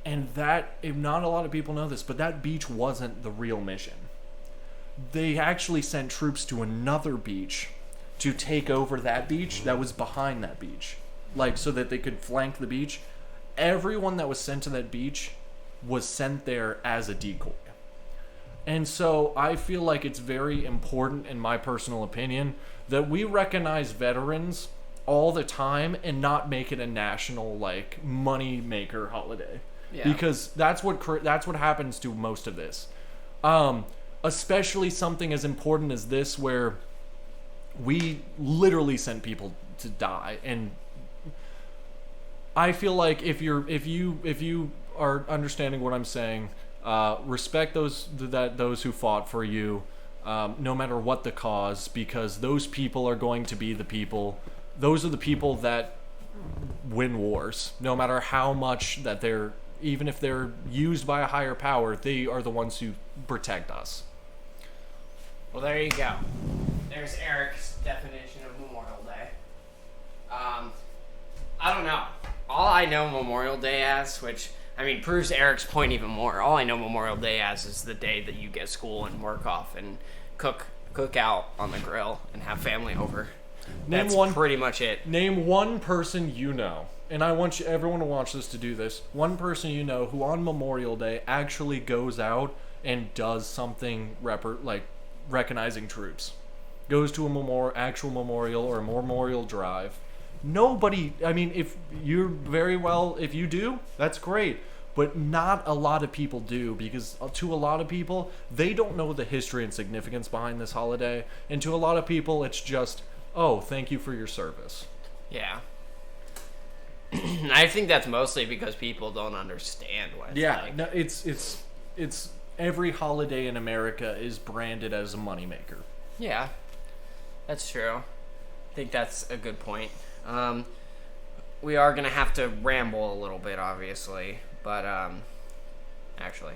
And not a lot of people know this, but that beach wasn't the real mission. They actually sent troops to another beach to take over that beach that was behind that beach. Like, so that they could flank the beach. Everyone that was sent to that beach was sent there as a decoy. And so I feel like it's very important, in my personal opinion, that we recognize veterans all the time and not make it a national, like, money maker holiday. Yeah. Because that's what happens to most of this. Especially something as important as this, where we literally sent people to die. And I feel like if you are understanding what I'm saying, respect those who fought for you, no matter what the cause, because those people are going to be the people. Those are the people that win wars, no matter how much that they're. Even if they're used by a higher power, they are the ones who protect us. Well, there you go. There's Eric's definition of Memorial Day. I don't know. All I know Memorial Day as, which, I mean, proves Eric's point even more. All I know Memorial Day as is the day that you get school and work off and cook out on the grill and have family over. That's pretty much it. Name one person you know, and I want everyone to watch this to do this. One person you know who on Memorial Day actually goes out and does something like recognizing troops. Goes to a actual memorial or a memorial drive. Nobody, I mean, if you do, that's great. But not a lot of people do, because to a lot of people, they don't know the history and significance behind this holiday. And to a lot of people, it's just, oh, thank you for your service. Yeah. I think that's mostly because people don't understand what it's like. No, it's every holiday in America is branded as a moneymaker. Yeah, that's true. I think that's a good point. We are going to have to ramble a little bit, obviously, but actually,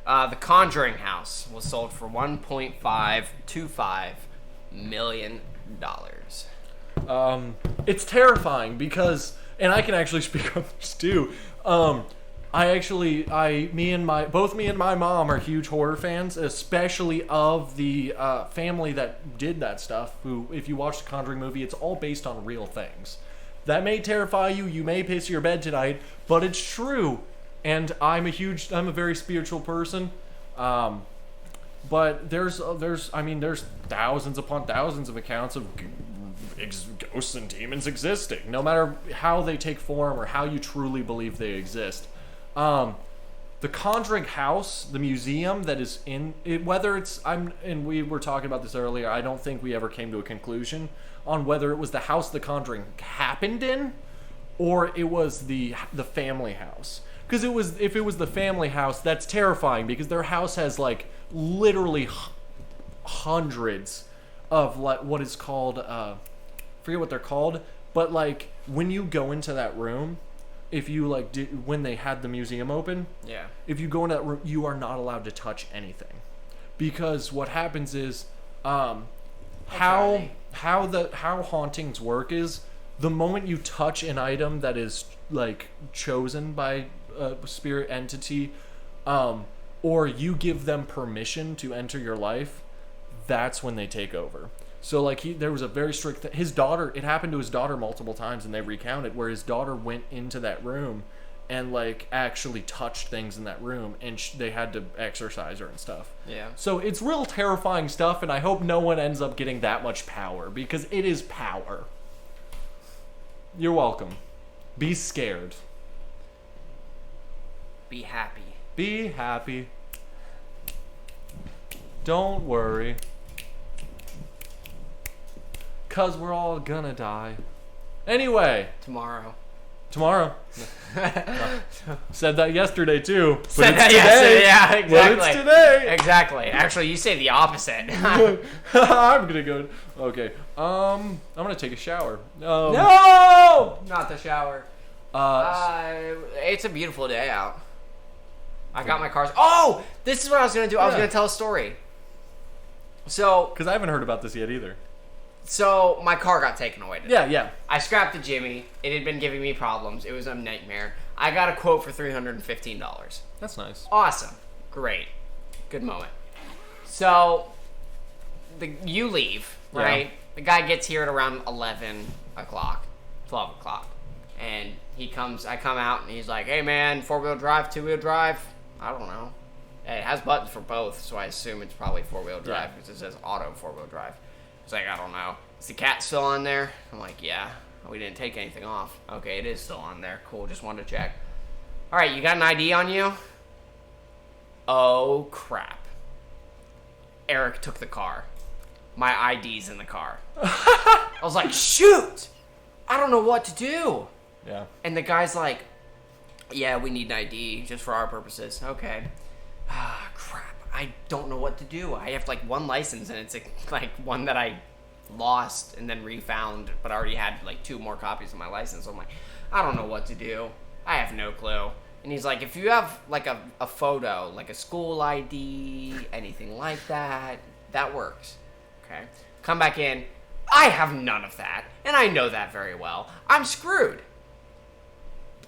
the Conjuring House was sold for $1.525 million. It's terrifying because, and I can actually speak on this too. Me and my mom are huge horror fans, especially of the family that did that stuff. Who, if you watch the Conjuring movie, it's all based on real things. That may terrify you. You may piss your bed tonight, but it's true. And I'm a very spiritual person. But there's thousands upon thousands of accounts of ghosts and demons existing, no matter how they take form or how you truly believe they exist. The Conjuring House, the museum that is in it, and we were talking about this earlier, I don't think we ever came to a conclusion on whether it was the house the Conjuring happened in, or it was the family house. Because if it was the family house, that's terrifying, because their house has like literally hundreds of like what is called forget what they're called, but like when you go into that room, if you when they had the museum open, yeah, if you go in that room, you are not allowed to touch anything, because what happens is how hauntings work is the moment you touch an item that is like chosen by a spirit entity, or you give them permission to enter your life, that's when they take over. So like there was a very strict his daughter, it happened to his daughter multiple times, and they recounted where his daughter went into that room and like actually touched things in that room, and they had to exorcise her and stuff. Yeah. So it's real terrifying stuff, and I hope no one ends up getting that much power, because it is power. You're welcome. Be scared. Be happy. Be happy. Don't worry. 'Cause we're all gonna die. Anyway. Tomorrow. No. Said that yesterday too. But Said it's that today. yesterday, yeah, exactly. But it's today. Exactly. Actually, you say the opposite. I'm gonna go. Okay. I'm gonna take a shower. No! Not the shower. It's a beautiful day out. I got my cars. Oh! This is what I was gonna do. I was gonna tell a story. So, Because I haven't heard about this yet either. so my car got taken away today. Yeah. I scrapped the Jimmy. It had been giving me problems. It was a nightmare. I got a quote for $315. That's nice. Awesome. Great. Good moment. So, you leave, right? Yeah. The guy gets here at around 11 o'clock, 12 o'clock. And I come out and he's like, hey man, 4-wheel drive, 2-wheel drive? I don't know. It has buttons for both, so I assume it's probably 4-wheel drive because it says auto 4-wheel drive. He's like, I don't know. Is the cat still on there? I'm like, yeah. We didn't take anything off. Okay, it is still on there. Cool, just wanted to check. All right, you got an ID on you? Oh, crap. Eric took the car. My ID's in the car. I was like, shoot! I don't know what to do. Yeah. And the guy's like, yeah, we need an ID just for our purposes. Okay. Ah, crap. I don't know what to do. I have like one license and it's like one that I lost and then refound, but I already had like 2 more copies of my license. So I'm like, I don't know what to do. I have no clue. And he's like, if you have like a photo, like a school ID, anything like that, that works. Okay. Come back in. I have none of that. And I know that very well. I'm screwed.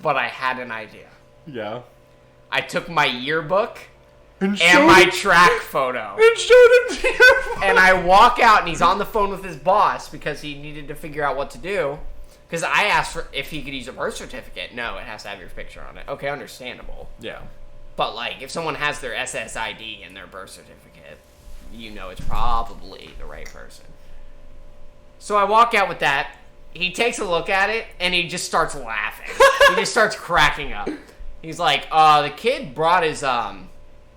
But I had an idea. Yeah. I took my yearbook And my track photo. And showed it to your And I walk out and he's on the phone with his boss because he needed to figure out what to do. Because I asked for if he could use a birth certificate. No, it has to have your picture on it. Okay, understandable. Yeah. But like, if someone has their SSID in their birth certificate, you know it's probably the right person. So I walk out with that. He takes a look at it and he just starts laughing. He just starts cracking up. He's like, the kid brought his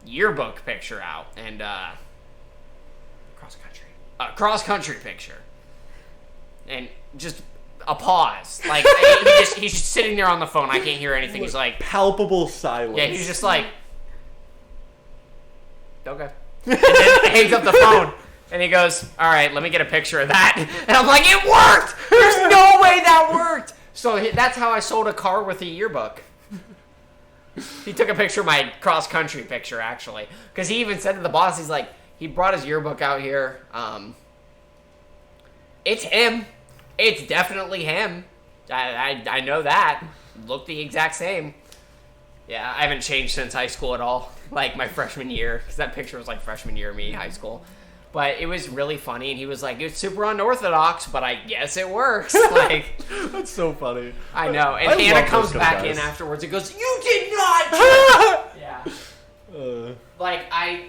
yearbook picture out and cross country picture. And just a pause. Like he's just sitting there on the phone. I can't hear anything. He's like palpable silence. Yeah, he's just like okay. And then hangs up the phone. And he goes, all right, let me get a picture of that. And I'm like, it worked! There's no way that worked! So that's how I sold a car with a yearbook. He took a picture of my cross-country picture, actually. Because he even said to the boss, he's like, he brought his yearbook out here. It's him. It's definitely him. I know that. Looked the exact same. Yeah, I haven't changed since high school at all. Like my freshman year. Because that picture was like freshman year of me in high school. But it was really funny, and he was like, it's super unorthodox, but I guess it works. Like, that's so funny. I know. And Hannah comes back in afterwards and goes, you did not! Yeah. Like, I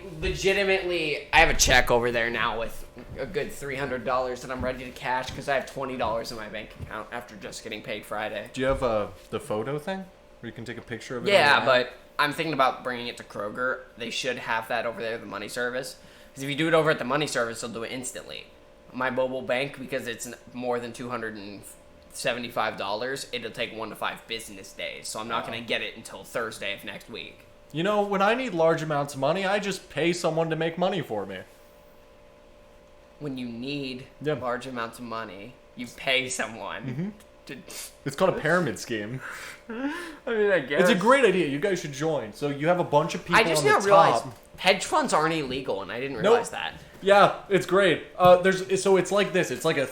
have a check over there now with a good $300 that I'm ready to cash because I have $20 in my bank account after just getting paid Friday. Do you have the photo thing where you can take a picture of it? Yeah, but I'm thinking about bringing it to Kroger. They should have that over there, the money service. Because if you do it over at the money service, they'll do it instantly. My mobile bank, because it's more than $275, it'll take 1 to 5 business days. So I'm not going to get it until Thursday of next week. You know, when I need large amounts of money, I just pay someone to make money for me. When you need large amounts of money, you pay someone to... It's called a pyramid scheme. I mean, I guess. It's a great idea. You guys should join. So you have a bunch of people I just on the now top. realized hedge funds aren't illegal, and I didn't realize that. Yeah, it's great. So it's like this. It's like a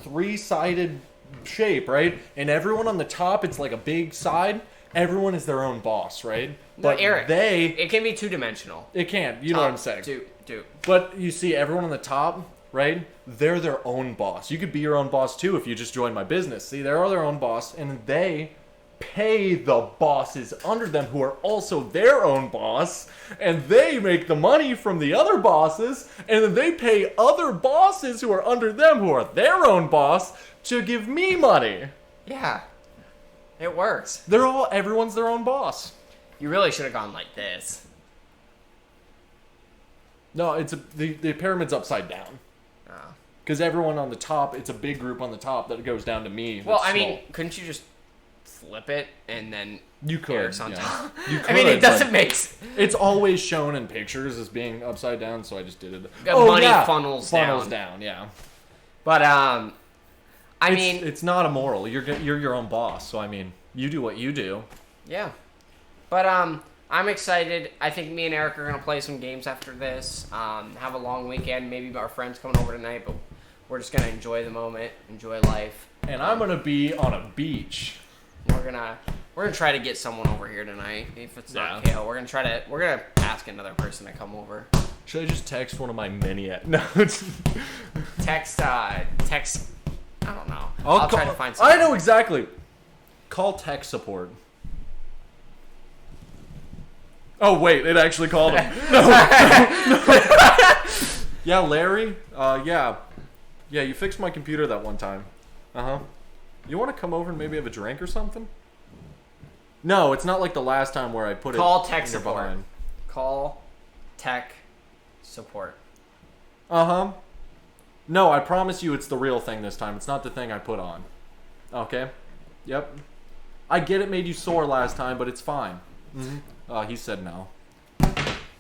three-sided shape, right? And everyone on the top, it's like a big side. Everyone is their own boss, right? But Eric, it can be 2-dimensional. It can. You know what I'm saying? Two. But you see, everyone on the top, right? They're their own boss. You could be your own boss too if you just join my business. See, they're their own boss, and they pay the bosses under them who are also their own boss, and they make the money from the other bosses, and then they pay other bosses who are under them who are their own boss to give me money. Yeah. It works. Everyone's their own boss. You really should have gone like this. No, the pyramid's upside down. Oh. Because everyone on the top, it's a big group on the top that goes down to me. Well, I mean, couldn't you just flip it and then you could Eric's on top? You could, I mean, it doesn't make sense. It's always shown in pictures as being upside down, so I just did it. Money funnels down, yeah. But I mean, it's not immoral. You're your own boss, so I mean, you do what you do. Yeah. But I'm excited. I think me and Eric are going to play some games after this. Have a long weekend. Maybe our friends coming over tonight, but we're just going to enjoy the moment, enjoy life. And I'm going to be on a beach. We're gonna try to get someone over here tonight. If it's not Kale, we're gonna ask another person to come over. Should I just text one of my mini? No. Text. I don't know. I'll try to find. I know exactly. Call tech support. Oh wait, it actually called him. No. Yeah, Larry. Yeah. You fixed my computer that one time. You want to come over and maybe have a drink or something? No, it's not like the last time where I put Call it. Tech support. Behind. Call tech support. No, I promise you, it's the real thing this time. It's not the thing I put on. Okay. Yep. I get it made you sore last time, but it's fine. He said no.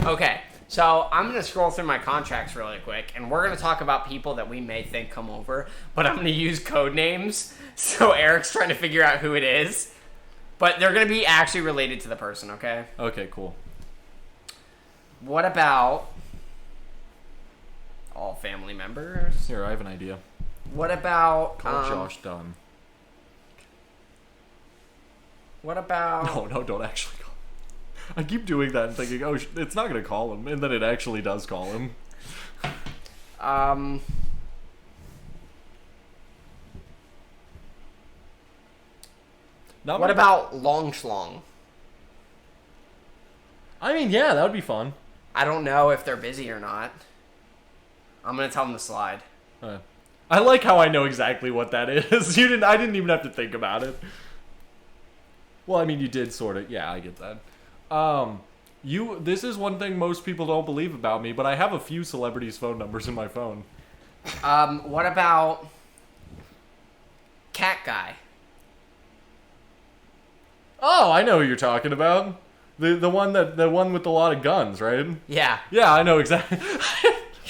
Okay. So I'm going to scroll through my contracts really quick, and we're going to talk about people that we may think come over, but I'm going to use code names, so Eric's trying to figure out who it is. But they're going to be actually related to the person, okay? Okay, cool. What about all family members? Here, I have an idea. What about... Call Josh Dunn. What about... No, don't actually call. I keep doing that and thinking, oh, it's not going to call him. And then it actually does call him. What about Long Schlong? I mean, yeah, that would be fun. I don't know if they're busy or not. I'm going to tell them to slide. I like how I know exactly what that is. I didn't even have to think about it. Well, I mean, you did sort of. Yeah, I get that. This is one thing most people don't believe about me, but I have a few celebrities' phone numbers in my phone. What about Cat Guy? Oh, I know who you're talking about. The one with a lot of guns, right? Yeah. Yeah, I know exactly.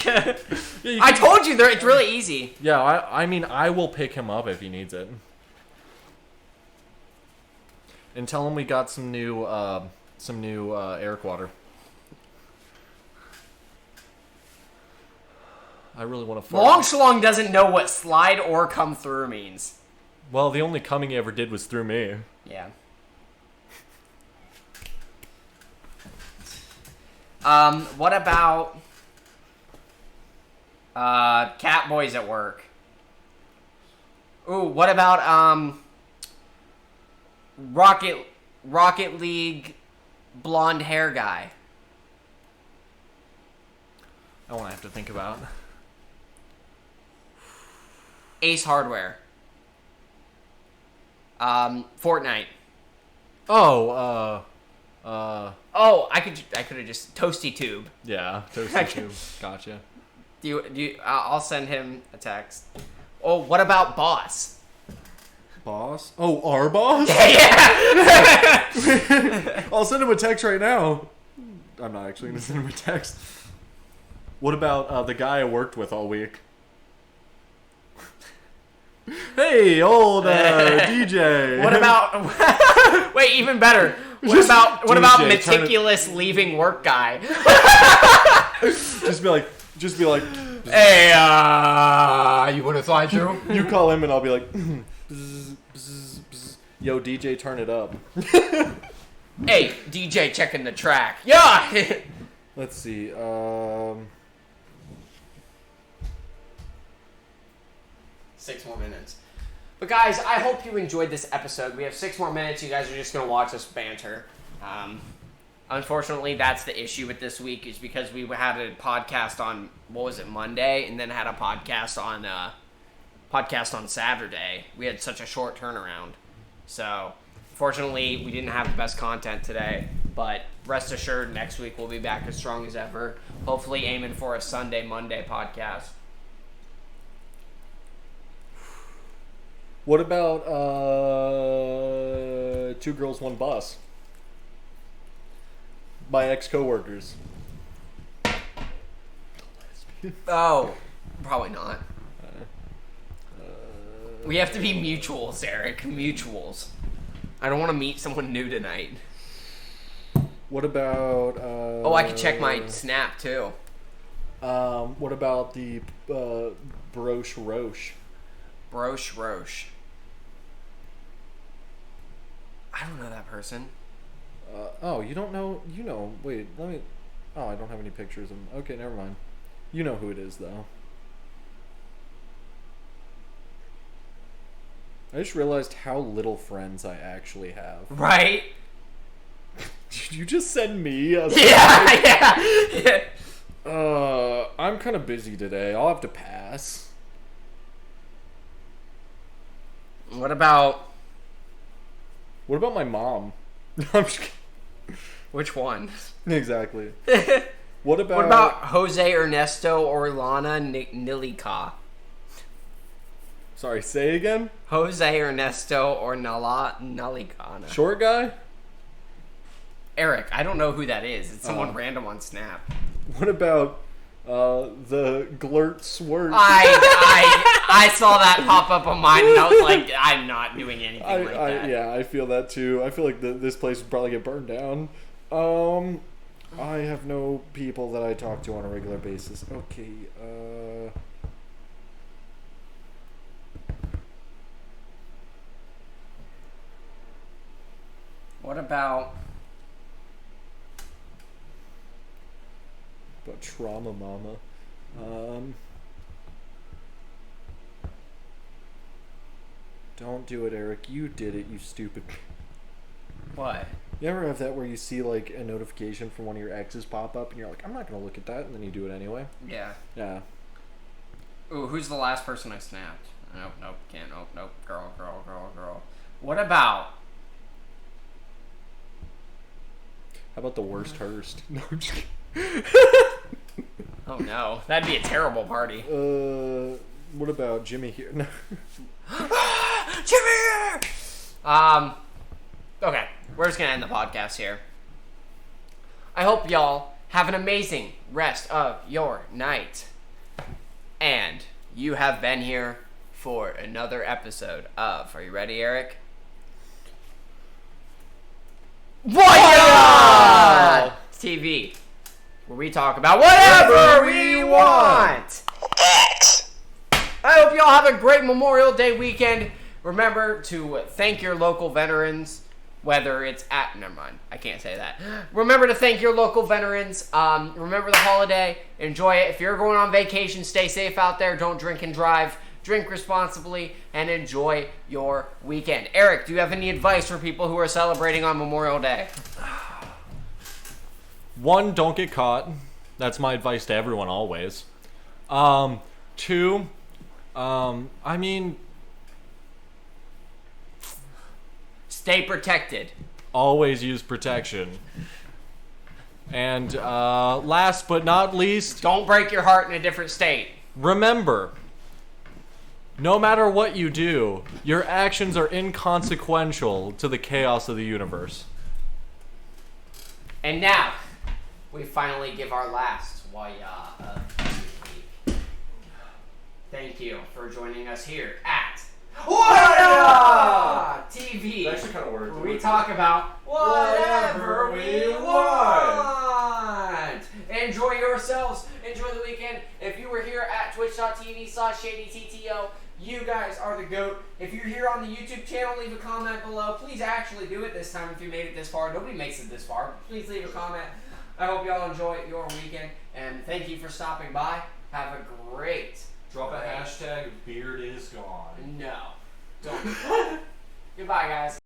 I told you, it's really easy. Yeah, I mean, I will pick him up if he needs it. And tell him we got some new Eric water. I really want to fart. Long Schlong doesn't know what slide or come through means. Well, the only coming he ever did was through me. Yeah. What about cat boys at work? Ooh, what about Rocket League blonde hair guy? I won't have to think about. Ace Hardware. Fortnite. Oh, I could have just Toasty Tube. Yeah, Toasty Tube. Gotcha. I'll send him a text. Oh, what about Boss? Boss? Oh, our boss? Yeah. I'll send him a text right now. I'm not actually going to send him a text. What about the guy I worked with all week? Hey, old DJ. What about... Wait, even better. What about meticulous leaving work guy? Just be like... Hey, you want to slide through? You call him and I'll be like... Bzz, bzz, bzz. Yo, DJ, turn it up. Hey, DJ, checking the track. Yeah! Let's see. 6 more minutes. But guys, I hope you enjoyed this episode. We have 6 more minutes. You guys are just going to watch us banter. Unfortunately, that's the issue with this week, is because we had a podcast on, Monday, and then had a podcast on Saturday. We had such a short turnaround. So, fortunately, we didn't have the best content today. But rest assured, next week we'll be back as strong as ever. Hopefully aiming for a Monday podcast. What about Two Girls, One Bus? My ex-coworkers. Oh, probably not. We have to be mutuals, Eric. Mutuals. I don't want to meet someone new tonight. What about? Oh, I could check my Snap too. What about the Broche Roche? Broche Roche. I don't know that person. Oh, you don't know? You know. Wait, let me. Oh, I don't have any pictures of him. Okay, never mind. You know who it is, though. I just realized how little friends I actually have. Right? Did you just send me? Yeah. I'm kind of busy today. I'll have to pass. What about my mom? I'm just kidding. which one? Exactly. What about What about Jose Ernesto Orlana Nilica? Sorry, say again? Jose Ernesto Ornala Nalicana. Short guy? Eric, I don't know who that is. It's someone random on Snap. What about the Glurt Swert? I saw that pop up on mine and I was like, I'm not doing anything like that. Yeah, I feel that too. I feel like this place would probably get burned down. I have no people that I talk to on a regular basis. Okay, What about Trauma Mama. Don't do it, Eric. You did it, you stupid. what? You ever have that where you see like a notification from one of your exes pop up and you're like, I'm not gonna look at that, and then you do it anyway? Yeah. Yeah. Ooh, who's the last person I snapped? Nope, can't. Nope. Girl. What about? How about the worst Hearst? No, I'm just kidding. Oh no, that'd be a terrible party. What about Jimmy here? No. Jimmy! Okay, we're just gonna end the podcast here. I hope y'all have an amazing rest of your night. And you have been here for another episode of, are you ready, Eric? Whahya! TV, where we talk about whatever we want. I hope y'all have a great Memorial Day weekend. Remember to thank your local veterans, whether it's at... Never mind, I can't say that. Remember to thank your local veterans. Remember the holiday. Enjoy it. If you're going on vacation, stay safe out there. Don't drink and drive. Drink responsibly and enjoy your weekend. Eric, do you have any advice for people who are celebrating on Memorial Day? 1, don't get caught. That's my advice to everyone always. 2, I mean, stay protected. always use protection. And last but not least, Don't break your heart in a different state. remember, no matter what you do, your actions are inconsequential to the chaos of the universe. And now, we finally give our last Whahya of the week. Thank you for joining us here at Whahya TV. That actually kind of worked. Where we talk about whatever we want. Enjoy yourselves. Enjoy the weekend. If you were here at twitch.tv/ShadyTTO, you guys are the GOAT. If you're here on the YouTube channel, leave a comment below. Please actually do it this time if you made it this far. Nobody makes it this far. Please leave a comment. I hope y'all enjoy your weekend. And thank you for stopping by. Have a great... Drop a hashtag, beard is gone. No. Don't. Goodbye, guys.